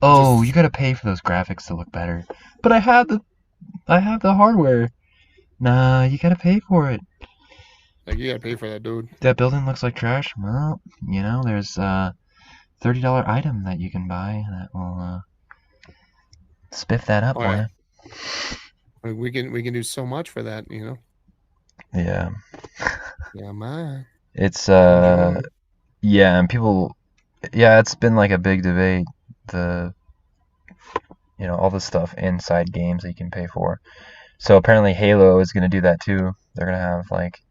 Oh, you gotta pay for those graphics to look better. But I have the hardware. Nah, you gotta pay for it. Like, you gotta pay for that, dude. That building looks like trash. Well, you know, there's a $30 item that you can buy that will spiff that up for you. We can do so much for that, you know. Yeah. Yeah, man. It's yeah, and people, yeah, it's been like a big debate. You know, all the stuff inside games that you can pay for. So apparently Halo is gonna do that too. They're gonna have like,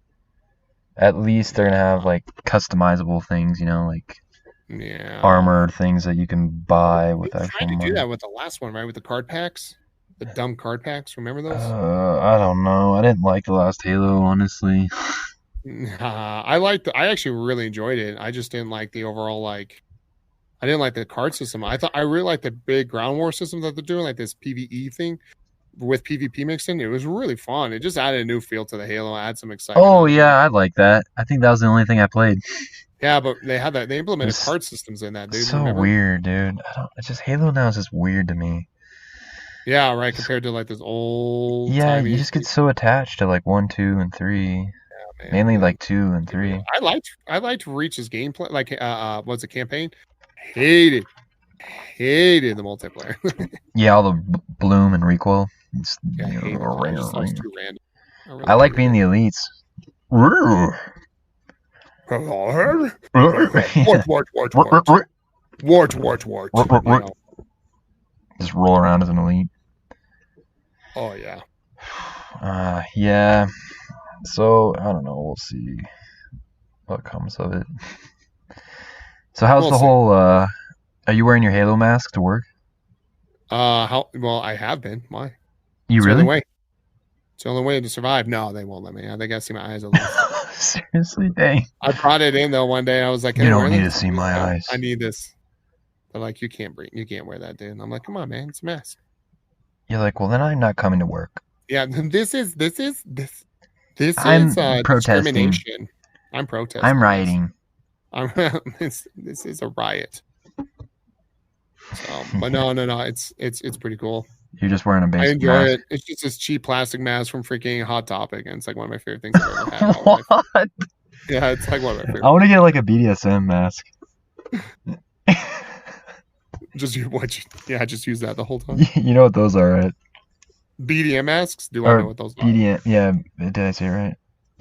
at least they're gonna have like customizable things, you know, like armor things that you can buy with actual money. Tried to do that with the last one, right? With the card packs, the dumb card packs. Remember those? I don't know. I didn't like the last Halo, honestly. I actually really enjoyed it. I just didn't like the overall, like, I didn't like the card system. I really liked the big ground war system that they're doing, like this PvE thing with PvP mixed in. It was really fun. It just added a new feel to the Halo, add some excitement. Oh yeah, I like that. I think that was the only thing I played. Yeah, but they implemented card systems in that, dude. So remember? Weird, dude. It's just Halo now is just weird to me. Yeah, right. Compared to like this old. Yeah, you just get so attached to like 1, 2, and 3. Yeah, man. Mainly like 2 and 3. I liked Reach's gameplay. Like, what's the campaign? Hated the multiplayer. Yeah, all the bloom and recoil. I like being the elites. Watch. Just roll around as an elite. Oh yeah. Yeah. So, I don't know. We'll see what comes of it. So, how's the whole, are you wearing your Halo mask to work? Well, I have been. Why? You it's really? The only way. It's the only way to survive. No, they won't let me. They got to see my eyes at least. Seriously? Dang. I brought it in, though, one day. I was like, you don't need to see my eyes. I need this. They're like, you can't wear that, dude. And I'm like, come on, man. It's a mask. You're like, well, then I'm not coming to work. Yeah, this is I'm protesting. Discrimination. I'm protesting. I'm rioting. This is a riot. But no, it's pretty cool. You're just wearing a basic I enjoy mask. it. It's just this cheap plastic mask from freaking Hot Topic, and it's like one of my favorite things I've ever had. What? Yeah, it's like one of my favorite. I want to get like a BDSM mask. Just use that the whole time. You know what those are, right? BDM masks? Do I know what those are? BDM, yeah, did I say it right?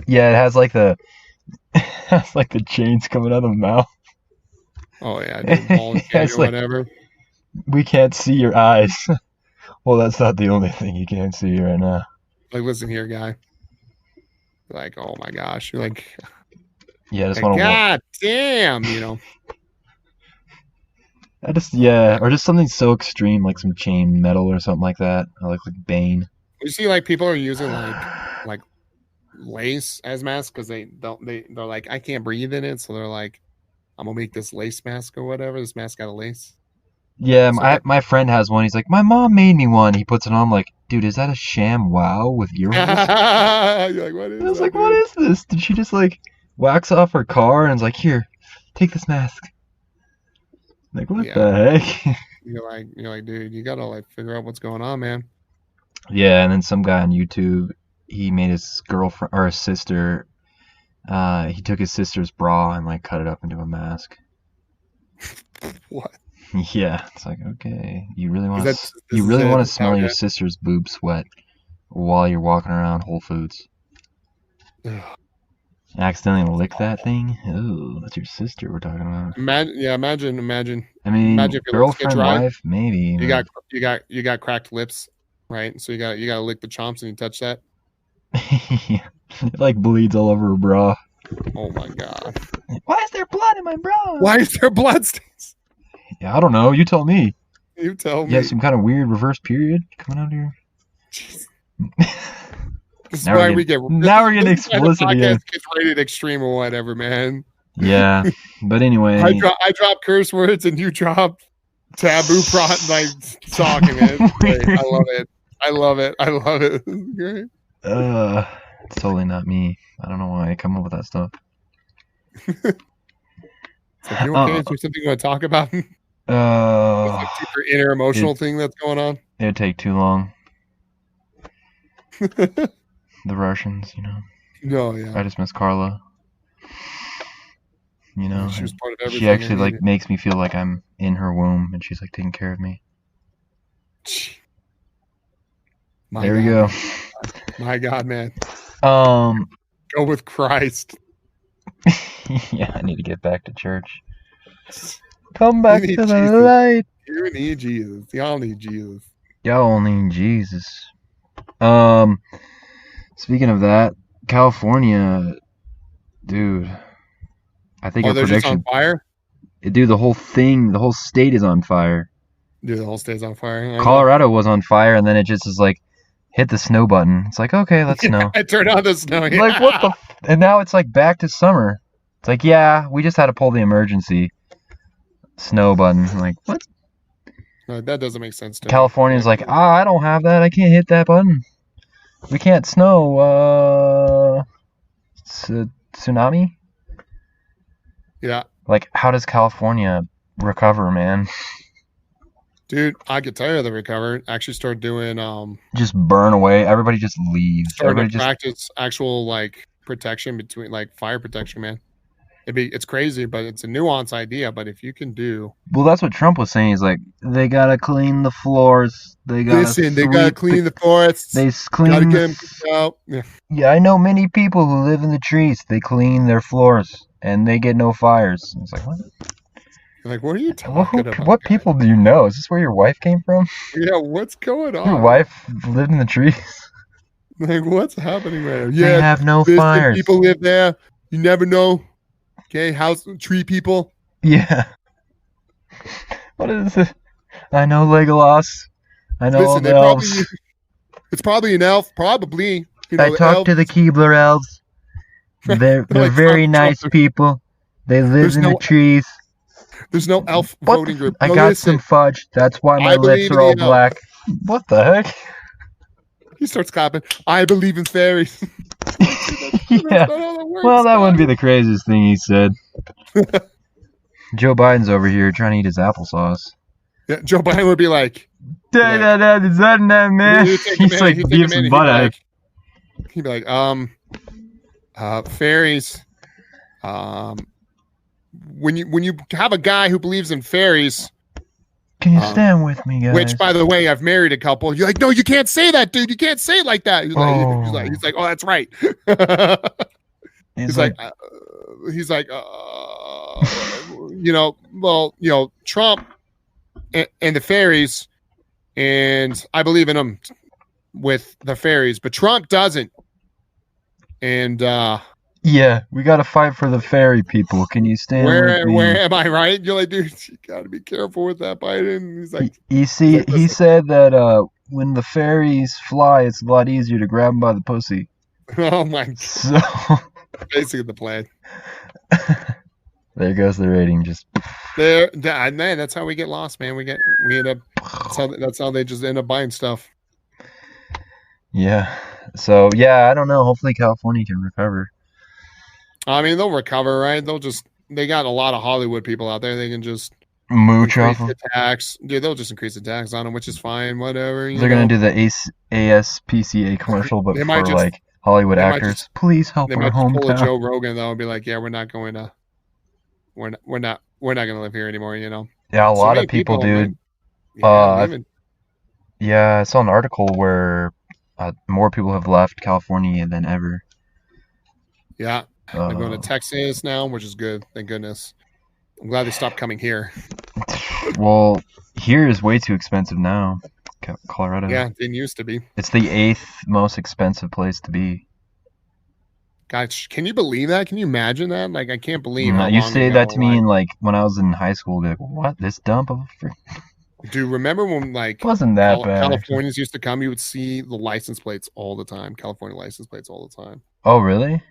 Yeah, it has like the chains coming out of the mouth. Oh yeah, or whatever. We can't see your eyes. Well, that's not the only thing you can't see right now. Like, listen here, guy. Like, oh my gosh, you're like, yeah, I just want to. God damn, you know. Or just something so extreme, like some chain metal or something like that. I like Bane. You see, like people are using like lace as masks because they're like, I can't breathe in it, so they're like, I'm gonna make this lace mask or whatever. This mask got a lace. Yeah, my friend has one. He's like, my mom made me one. He puts it on. I'm like, dude, is that a sham wow with earrings? You're like, what is? I was like, what is this? Did she just like wax off her car and is like, here, take this mask? Like, what the heck? You're like, dude, you gotta like figure out what's going on, man. Yeah, and then some guy on YouTube, he made his girlfriend or his sister. He took his sister's bra and like cut it up into a mask. What? Yeah, it's like, okay, you really want to smell your sister's boob sweat while you're walking around Whole Foods. Accidentally lick that thing? Oh, that's your sister we're talking about. Imagine. I mean, imagine if girlfriend, wife, maybe. You got cracked lips, right? So you gotta lick the chomps and you touch that. Yeah. It like bleeds all over her bra. Oh my god! Why is there blood in my bra? Why is there blood stains? Yeah, I don't know. You tell me. You tell me. You have some kind of weird reverse period coming out here. This is why we get. Now we're getting explicit again. Gets rated extreme or whatever, man. Yeah, but anyway, I drop curse words and you drop taboo like talking it. I love it. Great. It's totally not me. I don't know why I come up with that stuff. So you okay? Is there something you want to talk about? Like super inner emotional thing that's going on. It'd take too long. The Russians, you know. No, yeah. I just miss Carla. You know, she was part of everything. She actually like makes me feel like I'm in her womb, and she's like taking care of me. There we go. My God, man. Go with Christ. Yeah, I need to get back to church. Come back to the light. You need Jesus. Y'all need Jesus. Y'all need Jesus. Speaking of that, California, dude. I think our prediction. Just on fire? Dude, the whole state is on fire. Dude, the whole state's on fire. Colorado was on fire, and then it just is like hit the snow button. It's like, okay, let's snow. I turned on the snow. Yeah. Like, what the? And now it's like back to summer. It's like, yeah, we just had to pull the emergency snow button. I'm like, what? No, that doesn't make sense to me. California's like, I don't have that. I can't hit that button. We can't snow. Tsunami? Yeah. Like, how does California recover, man? Dude, I could tell you they recovered. Actually started doing just burn away. Everybody just leaves. Started to practice actual like protection between like fire protection, man. It's crazy, but it's a nuanced idea. But if you can do, well, that's what Trump was saying. He's like, they gotta clean the floors. They gotta clean the forests. They clean. Gotta get them out. Yeah, I know many people who live in the trees. They clean their floors and they get no fires. It's like, what? Like, what are you talking about? What people do you know? Is this where your wife came from? Yeah, what's going on? Your wife lived in the trees. Like, what's happening right now? Yeah, they have no fires. People live there. You never know. Okay, tree people. Yeah. What is it? I know Legolas. I know all the elves. It's probably an elf. Probably. I talked to the Keebler elves. They're like very nice people. They live in the trees. There's no elf voting group. I got some fudge. That's why my lips are all black. What the heck? He starts clapping. I believe in fairies. Yeah. Well, that wouldn't be the craziest thing he said. Joe Biden's over here trying to eat his applesauce. Yeah, Joe Biden would be like, is that man? He's like Beavis and Butthead. He'd be like, fairies. When you have a guy who believes in fairies, can you stand with me, guys? Which, by the way, I've married a couple. You're like, no, you can't say that, dude. You can't say it like that. He's like, oh, that's right. He's like, Trump and the fairies, and I believe in them with the fairies, but Trump doesn't. And yeah, we got to fight for the fairy people. Can you stand with me? Where am I right? You're like, dude, you got to be careful with that, Biden. He's like, he said that when the fairies fly, it's a lot easier to grab them by the pussy. Oh my God. So basically the plan. There goes the rating. Just there, man. That's how we get lost, man. We end up. That's how they just end up buying stuff. Yeah. So yeah, I don't know. Hopefully California can recover. I mean, they'll recover, right? They got a lot of Hollywood people out there. They can just mooch off the tax. Dude, they'll just increase the tax on them, which is fine. Whatever. They're gonna do the ASPCA commercial, but for like Hollywood actors. Please help our hometown. They might pull a Joe Rogan though, and be like, yeah, we're not going to live here anymore. You know. Yeah, a lot of people, dude. Yeah, I saw an article where more people have left California than ever. Yeah. They're going to Texas now, which is good. Thank goodness. I'm glad they stopped coming here. Well, here is way too expensive now. Colorado. Yeah, it didn't used to be. It's the 8th most expensive place to be. Gosh, can you believe that? Can you imagine that? Like, I can't believe you say that to me in like when I was in high school. Like, what? This dump of Dude, remember when like wasn't that bad? Californians used to come, you would see the license plates all the time. California license plates all the time. Oh, really?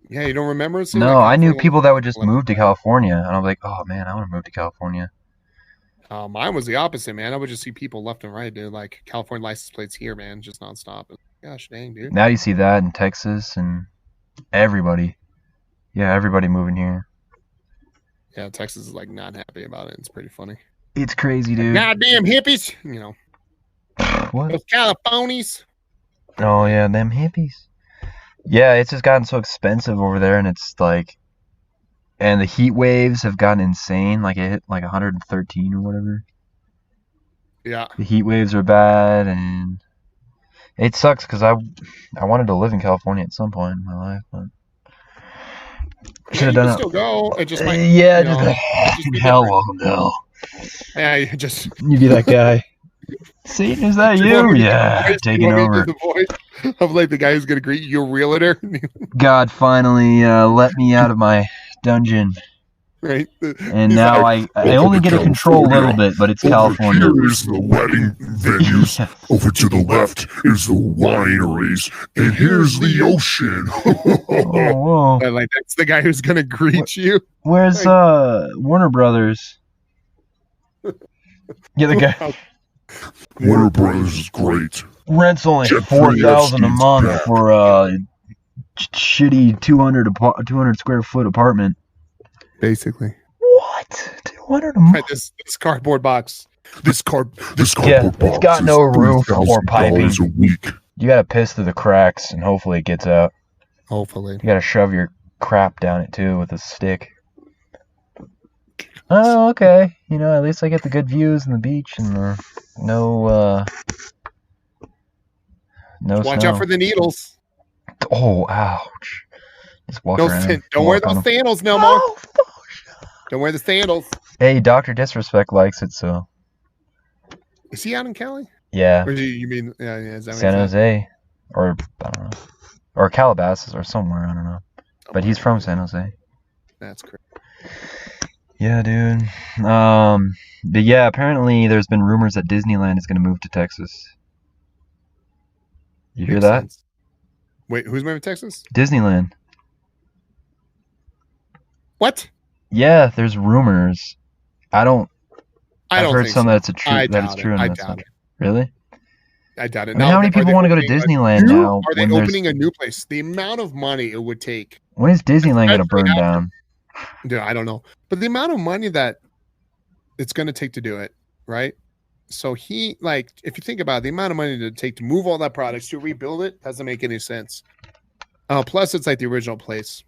Yeah, you don't remember? No, I knew people that would just move to California, and I was like, oh man, I want to move to California. Mine was the opposite, man. I would just see people left and right, dude. Like California license plates here, man, just nonstop. Gosh dang, dude. Now you see that in Texas and everybody. Yeah, everybody moving here. Yeah, Texas is like not happy about it. It's pretty funny. It's crazy, dude. Goddamn hippies, you know. What? Those Californies. Oh yeah, them hippies. Yeah, it's just gotten so expensive over there, and it's like, and the heat waves have gotten insane. Like it hit like 113 or whatever. Yeah. The heat waves are bad, and it sucks because I wanted to live in California at some point in my life, but should have done it. Still go. It just might. Yeah, just hell no. Yeah, you'd be that guy. Satan, is that you? Yeah, taking over. The voice of like the guy who's gonna greet you, your realtor. God finally let me out of my dungeon. Right. And now like, I only get to control a little bit, but it's California. Here is the wedding venues. Over to the left is the wineries, and here's the ocean. Whoa. Like that's the guy who's gonna greet you. Where's Warner Brothers? Yeah, the guy. Warner Brothers is great. Rent's only $4,000 a month for a shitty 200 square foot apartment. Basically. What? 200 a month? Right, this cardboard box. This cardboard box. It's got no roof or piping. A week. You gotta piss through the cracks, and hopefully it gets out. Hopefully. You gotta shove your crap down it too with a stick. Oh, okay. You know, at least I get the good views and the beach and the no Watch snow. out for the needles. Oh, ouch. Just walk around. Don't wear those sandals no more. Don't wear the sandals. Hey, Dr. Disrespect likes it, so. Is he out in Cali? Yeah. Or you mean, yeah, is that San Jose. or I don't know, or Calabasas or somewhere. I don't know. But he's from San Jose. That's correct. Yeah, dude. But yeah, apparently there's been rumors that Disneyland is going to move to Texas. You hear that? Sense. Wait, who's moving to Texas? Disneyland. What? Yeah, there's rumors. I've heard some that it's true. I that it's true. I that's doubt not it. true. Really? I doubt it. I mean, how many people want to go to Disneyland now? Are they opening a new place? The amount of money it would take. When is Disneyland going to burn down? Dude, I don't know. But the amount of money that it's going to take to do it, right? So if you think about it, the amount of money to take to move all that products to rebuild it doesn't make any sense. Plus, it's like the original place,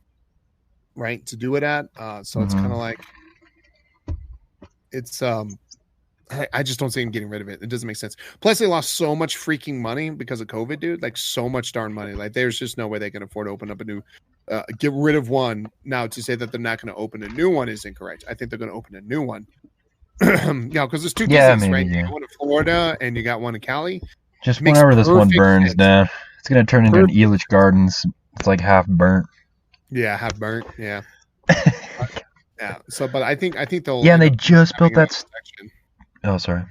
right? To do it at. So it's kind of like, it's I just don't see him getting rid of it. It doesn't make sense. Plus, they lost so much freaking money because of COVID, dude. Like so much darn money. Like there's just no way they can afford to open up a new, get rid of one. Now to say that they're not going to open a new one is incorrect. I think they're going to open a new one. Because there's two Disneys, right? You got one in Florida and you got one in Cali. Just whenever this one burns down, it's going to turn into an Elitch Gardens. It's like half burnt. Yeah, half burnt. Yeah. Yeah. So, but I think they'll. Yeah, and they just built that. Oh, sorry.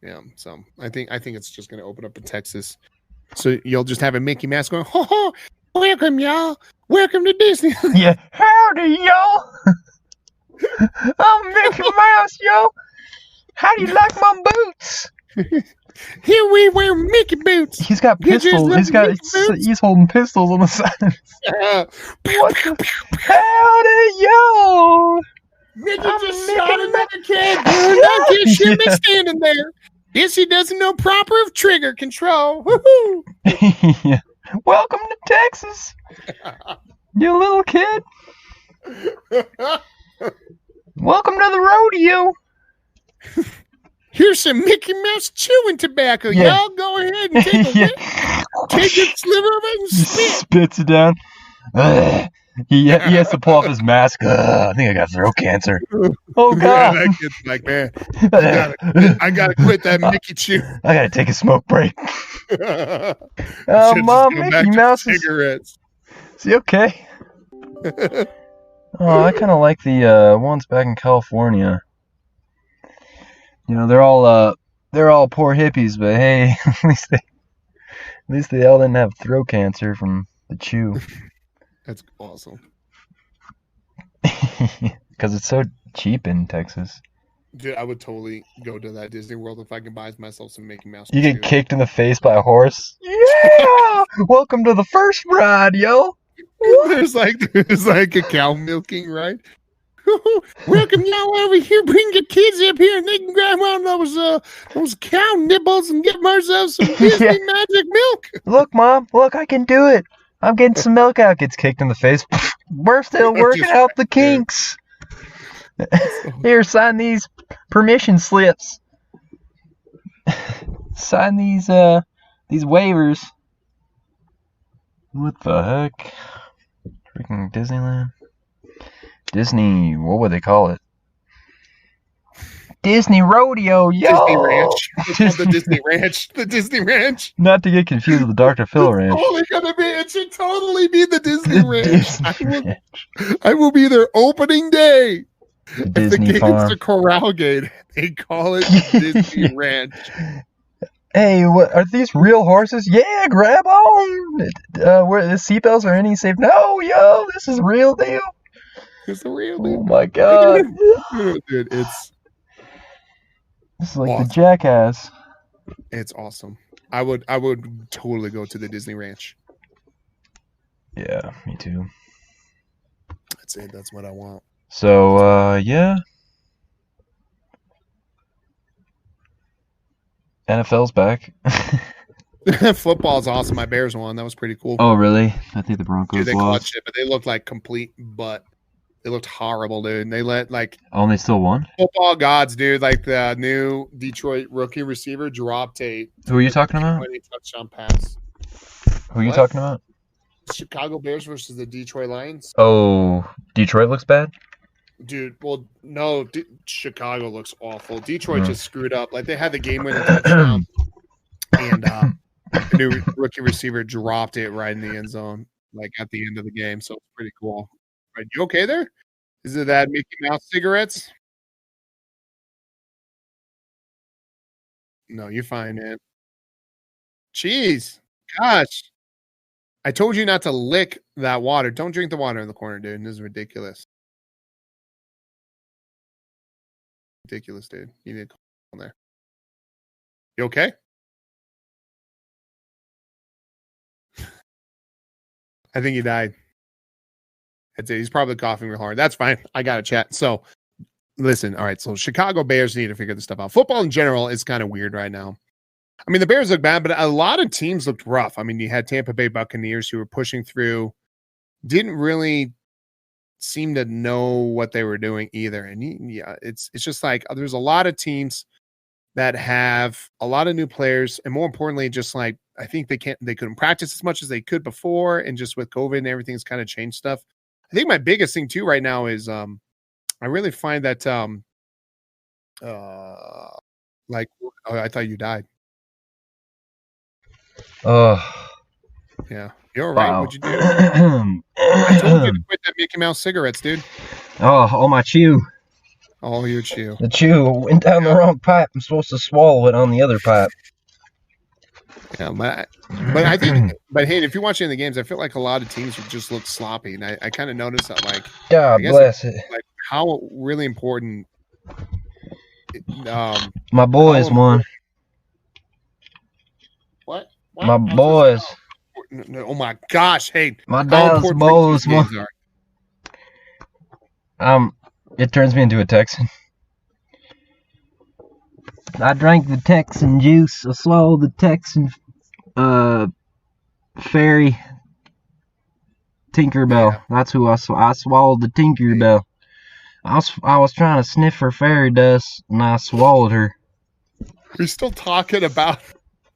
Yeah, so I think it's just going to open up in Texas. So you'll just have a Mickey Mouse going, "Ho ho, welcome y'all, welcome to Disney." Yeah, howdy y'all. I'm Mickey Mouse, yo. How do you like my boots? Here we wear Mickey boots. He's got pistols. He's holding pistols on the side. Howdy y'all. Mickey just shot another kid. That kid shouldn't be standing there. Guess he doesn't know proper trigger control. Woohoo! Yeah. Welcome to Texas, you little kid. Welcome to the rodeo. Here's some Mickey Mouse chewing tobacco. Yeah. Y'all go ahead and take a take a sliver of it and spit. Spits it down. He has to pull off his mask. I think I got throat cancer. Oh God! Yeah, that kid's like, man, I gotta quit that Mickey chew. I gotta take a smoke break. Oh, Mom, Mickey Mouse cigarettes. Is he okay? Oh, I kind of like the ones back in California. You know, they're all poor hippies, but hey, at least they all didn't have throat cancer from the chew. That's awesome. Because it's so cheap in Texas. Dude, I would totally go to that Disney World if I could buy myself some Mickey Mouse. You get kicked in the face by a horse. Yeah! Welcome to the first ride, yo. There's like a cow milking, right? Welcome y'all over here. Bring your kids up here and they can grab one of those cow nibbles and get themselves some Disney magic milk. Look, Mom. Look, I can do it. I'm getting some milk out. Gets kicked in the face. We're still working out the kinks. Here, sign these permission slips. Sign these waivers. What the heck? Freaking Disneyland. Disney, what would they call it? Disney Rodeo, yo! Disney Ranch. It's called the Disney Ranch. The Disney Ranch. Not to get confused with the Dr. Phil Ranch. It should totally be the Disney Ranch. I will be there opening day. The Disney Farm. It's the Corral Gate. They call it Disney Ranch. Hey, what are these real horses? Yeah, grab on. Where the seatbelts are any safe? No, yo, this is real deal. It's the real deal. Oh my God, dude, this is like awesome. The Jackass. It's awesome. I would totally go to the Disney Ranch. Yeah, me too. That's it. That's what I want. So, yeah. NFL's back. Football's awesome. My Bears won. That was pretty cool. Oh, really? I think the Broncos they lost. Clutched it, but they looked like complete butt. They looked horrible, dude. And they let Oh, and they still won? Football gods, dude. Like the new Detroit rookie receiver dropped a. Who are you talking about? Touchdown pass. Who are you talking about? Chicago Bears versus the Detroit Lions. Oh, Detroit looks bad? Dude, well, no, Chicago looks awful. Detroit just screwed up. Like, they had the game-winning touchdown. and the new rookie receiver dropped it right in the end zone, like at the end of the game. So it's pretty cool. Right, you okay there? Is it that Mickey Mouse cigarettes? No, you're fine, man. Jeez, gosh. I told you not to lick that water. Don't drink the water in the corner, dude. This is ridiculous. Ridiculous, dude. You need to calm there. You okay? I think he died. That's it. He's probably coughing real hard. That's fine. I got to chat. So, listen. All right. So, Chicago Bears need to figure this stuff out. Football in general is kind of weird right now. I mean, the Bears look bad, but a lot of teams looked rough. I mean, you had Tampa Bay Buccaneers who were pushing through, didn't really seem to know what they were doing either. And yeah, it's just like there's a lot of teams that have a lot of new players, and more importantly, just like I think they couldn't practice as much as they could before, and just with COVID and everything's kind of changed stuff. I think my biggest thing too right now is I really find that like I thought you died. Oh, yeah. You're all right. Wow. What'd you do? I told you to quit that Mickey Mouse cigarettes, dude. Oh, my chew. Oh, your chew. The chew went down the wrong pipe. I'm supposed to swallow it on the other pipe. Yeah, but I think, but hey, if you're watching the games, I feel like a lot of teams just look sloppy, and I kind of noticed that, like, God bless it. Like how really important. My boys won. What? My boys. Oh my gosh! Hey, my Dallas boys won. It turns me into a Texan. I drank the Texan juice. I swallowed the Texan fairy Tinkerbell. Yeah. That's who I swallowed the Tinkerbell. I was trying to sniff her fairy dust, and I swallowed her. We're still talking about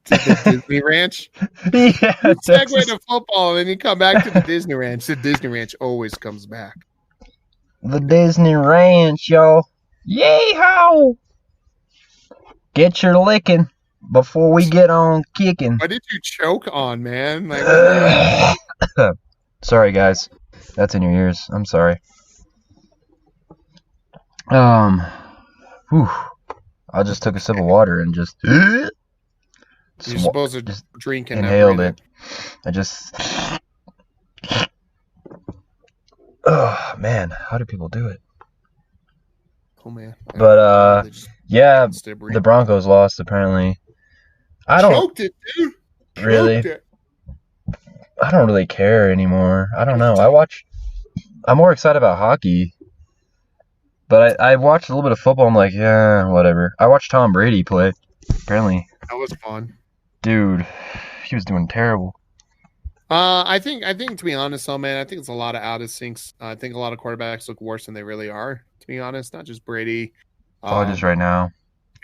the Disney Ranch. Yeah, segue to football, and then you come back to the Disney Ranch. The Disney Ranch always comes back. The Disney Ranch, y'all. Yay-ho! Get your licking before we get on kicking. What did you choke on, man? Like, sorry, guys. That's in your ears. I'm sorry. Whew. I just took a sip of water and just. You're supposed to just drink and inhaled it. I just. Oh man, how do people do it? Oh man. But yeah, the Broncos lost apparently. I don't. Choked it, dude. Really? I don't really care anymore. I don't know. I'm more excited about hockey. But I watched a little bit of football. I'm like, yeah, whatever. I watched Tom Brady play. Apparently. That was fun. Dude, he was doing terrible. I think to be honest, though, man, I think it's a lot of out of syncs. I think a lot of quarterbacks look worse than they really are. To be honest, not just Brady. Just right now.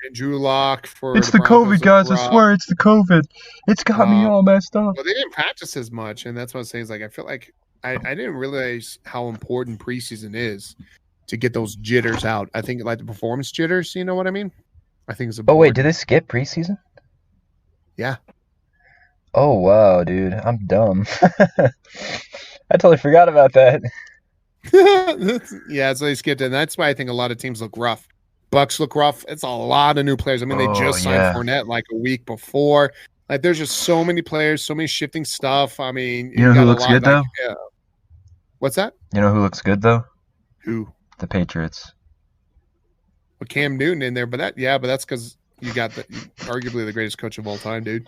And Drew Lock for. It's the COVID, guys. I swear, it's the COVID. It's got me all messed up. Well, they didn't practice as much, and that's what I'm saying. Is like I feel like I didn't realize how important preseason is to get those jitters out. I think like the performance jitters. You know what I mean? I think it's. Oh wait, did they skip preseason? Yeah. Oh wow, dude, I'm dumb. I totally forgot about that. Yeah, so they skipped it. And that's why I think a lot of teams look rough. Bucks look rough. It's a lot of new players. I mean, they just signed Fournette like a week before. Like, there's just so many players, so many shifting stuff. I mean, you know who looks good though? Yeah. What's that? You know who looks good though? Who? The Patriots. With Cam Newton in there, but that's because you got arguably the greatest coach of all time, dude.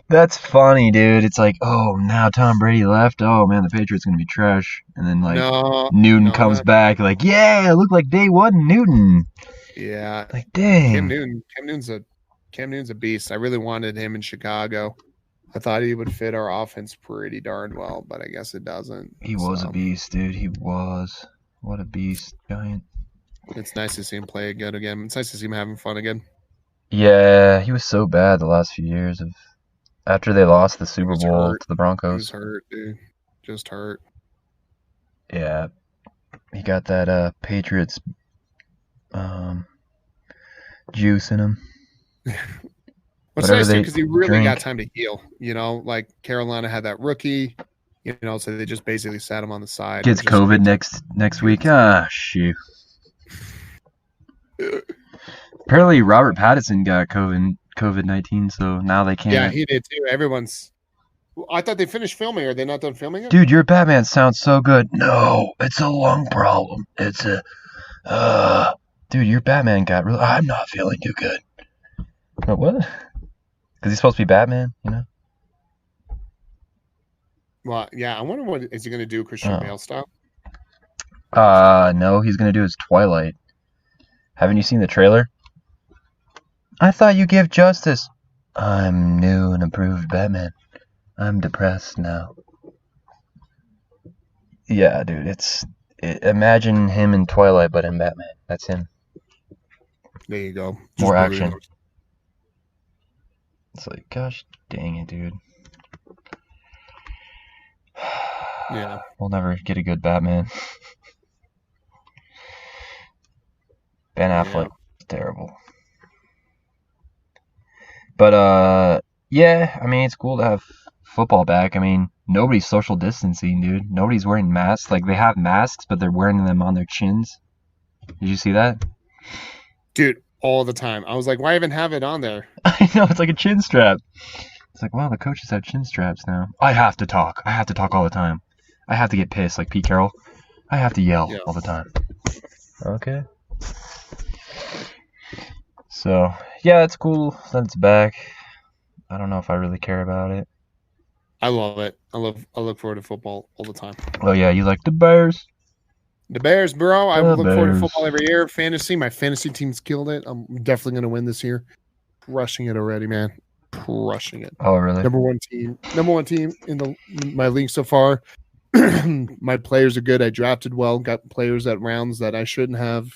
That's funny, dude. It's like, oh, now Tom Brady left. Oh man, the Patriots gonna be trash. And then like Newton comes back, like, yeah, look like day one Newton. Yeah. Like, dang. Cam Newton's a beast. I really wanted him in Chicago. I thought he would fit our offense pretty darn well, but I guess it doesn't. He was a beast, dude. He was. What a beast, giant. It's nice to see him play good again. It's nice to see him having fun again. Yeah, he was so bad the last few years after they lost the Super Bowl to the Broncos. He was hurt, dude. Just hurt. Yeah. He got that Patriots juice in him. It's nice because he really got time to heal. Like Carolina had that rookie, so they just basically sat him on the side. Gets COVID next week. Ah, shoot. Apparently, Robert Pattinson got COVID-19, so now they can't. Yeah, he did too. I thought they finished filming. Are they not done filming it? Dude, your Batman sounds so good. No, it's a lung problem. It's a. Dude, your Batman got real. I'm not feeling too good. What? Because he's supposed to be Batman, Well, yeah. I wonder what is he going to do, Christian Bale style? No, he's going to do his Twilight. Haven't you seen the trailer? I thought you give justice. I'm new and improved Batman. I'm depressed now. Yeah, dude, imagine him in Twilight, but in Batman. That's him. There you go. More action. It's like, gosh dang it, dude. Yeah. We'll never get a good Batman. Ben Affleck is terrible. But, yeah, I mean, it's cool to have football back. I mean, nobody's social distancing, dude. Nobody's wearing masks. Like, they have masks, but they're wearing them on their chins. Did you see that? Dude, all the time. I was like, why even have it on there? I know, it's like a chin strap. It's like, wow, the coaches have chin straps now. I have to talk. I have to talk all the time. I have to get pissed like Pete Carroll. I have to yell all the time. Okay. So, yeah, it's cool that it's back. I don't know if I really care about it. I love it. I look forward to football all the time. Oh, yeah, you like the Bears? The Bears, bro. I look forward to football every year. Fantasy, my fantasy team's killed it. I'm definitely going to win this year. Crushing it already, man. Crushing it. Oh, really? Number one team in my league so far. My players are good. I drafted well. Got players at rounds that I shouldn't have.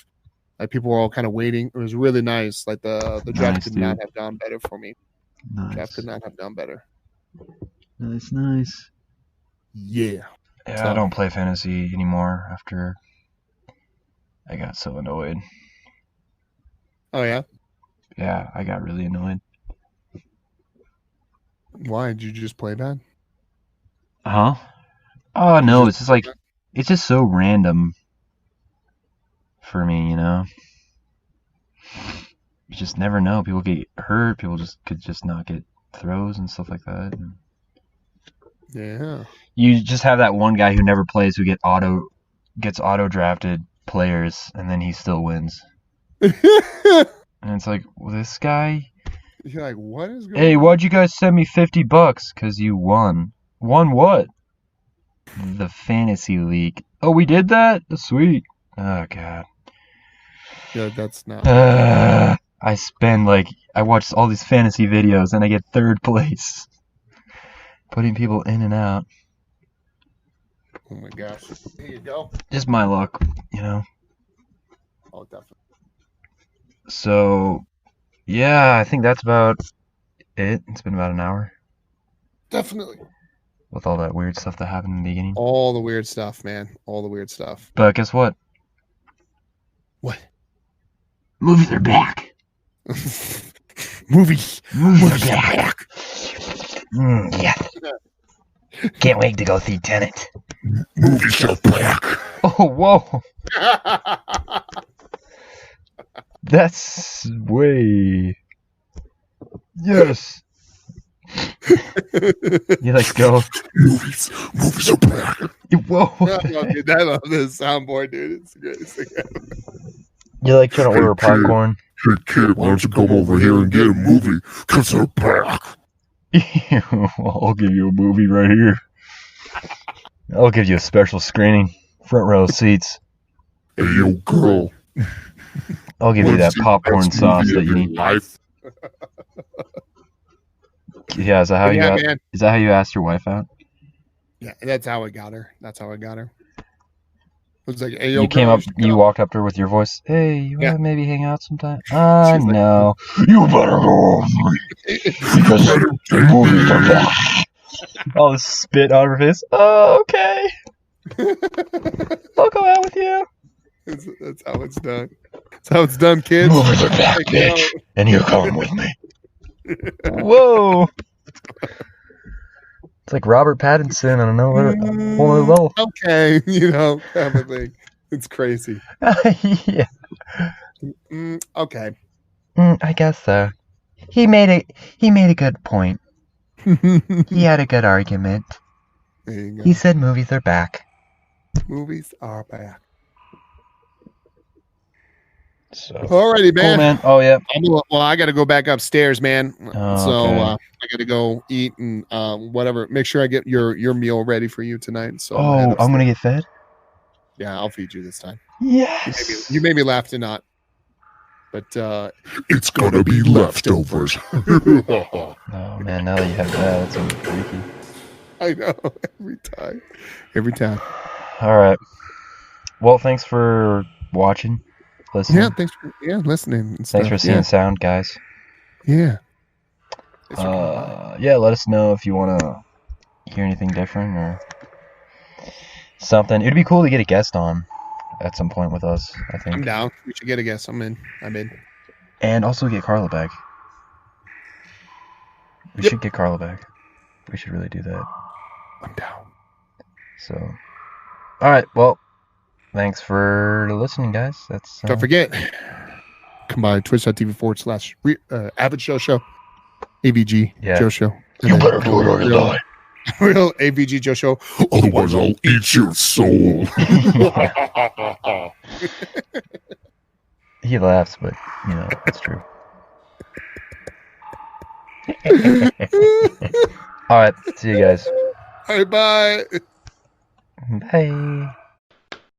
Like people were all kind of waiting. It was really nice. Like the draft could not have gone better for me. Nice. Draft could not have gone better. Nice. Yeah. Yeah, I don't play fantasy anymore after I got so annoyed. Oh, yeah? Yeah, I got really annoyed. Why? Did you just play bad? Huh? Oh, no, it's just like, it's just so random for me, You just never know. People get hurt. People could just not get throws and stuff like that. Yeah. You just have that one guy who never plays who gets auto drafted players, and then he still wins. And it's like, well, this guy. You're like, what is going on? Hey, why'd you guys send me $50? Because you won. Won what? The fantasy league. Oh, we did that? Sweet. Oh, God. Yeah, that's not. I watched all these fantasy videos, and I get third place. Putting people in and out. Oh my gosh. There you go. Just my luck, Oh, definitely. So, yeah, I think that's about it. It's been about an hour. Definitely. With all that weird stuff that happened in the beginning. All the weird stuff, man. All the weird stuff. But guess what? What? Movies are back. Movies are back. Yeah. Can't wait to go see Tenet. Movies are back. Oh, whoa. That's way. Yes. You like go. Movies are back. Whoa. Dude, I love this soundboard, dude. It's great. You like trying to order popcorn? Hey kid, why don't you come over here and get a movie? Cause they're back. I'll give you a movie right here. I'll give you a special screening. Front row seats. Hey, yo, girl. I'll give you that popcorn sauce that you need. Life? Yeah, is that how you asked your wife out? Yeah, that's how I got her. It was like, hey, yo, you walked up to her with your voice. Hey, you want to maybe hang out sometime? No. You better go. Because movies are back. All the spit out of her face. Oh, okay. I'll go out with you. That's how it's done. That's how it's done, kids. Movies are back, bitch. And you're coming with me. Whoa. It's like Robert Pattinson on another whole other level. Okay, kind of thing. It's crazy. Yeah. Okay. I guess so. He made a good point. He had a good argument. There you go. He said movies are back. Movies are back. So. Alrighty, man. Cool, man. Oh, yeah. Well, I got to go back upstairs, man. Okay. I got to go eat and whatever. Make sure I get your meal ready for you tonight. So I'm gonna get fed. Yeah, I'll feed you this time. Yes. You made me laugh to not. But it's gonna be leftovers. Oh man, now that you have that, it's so freaky. I know, every time. All right. Well, thanks for watching, listening. Yeah, thanks for listening. And thanks for seeing sound, guys. Yeah. Yeah, let us know if you want to hear anything different or something. It'd be cool to get a guest on at some point with us, I think. I'm down. We should get a guest. I'm in. And also get Carla back. We should get Carla back. We should really do that. I'm down. So, all right. Well, thanks for listening, guys. That's don't forget. Come by twitch.tv/Avid Show. AVG Joe Show. You better do it or you die. Real AVG Joe Show. Otherwise, I'll eat your soul. He laughs, but it's true. All right, see you guys. All right, bye. Bye.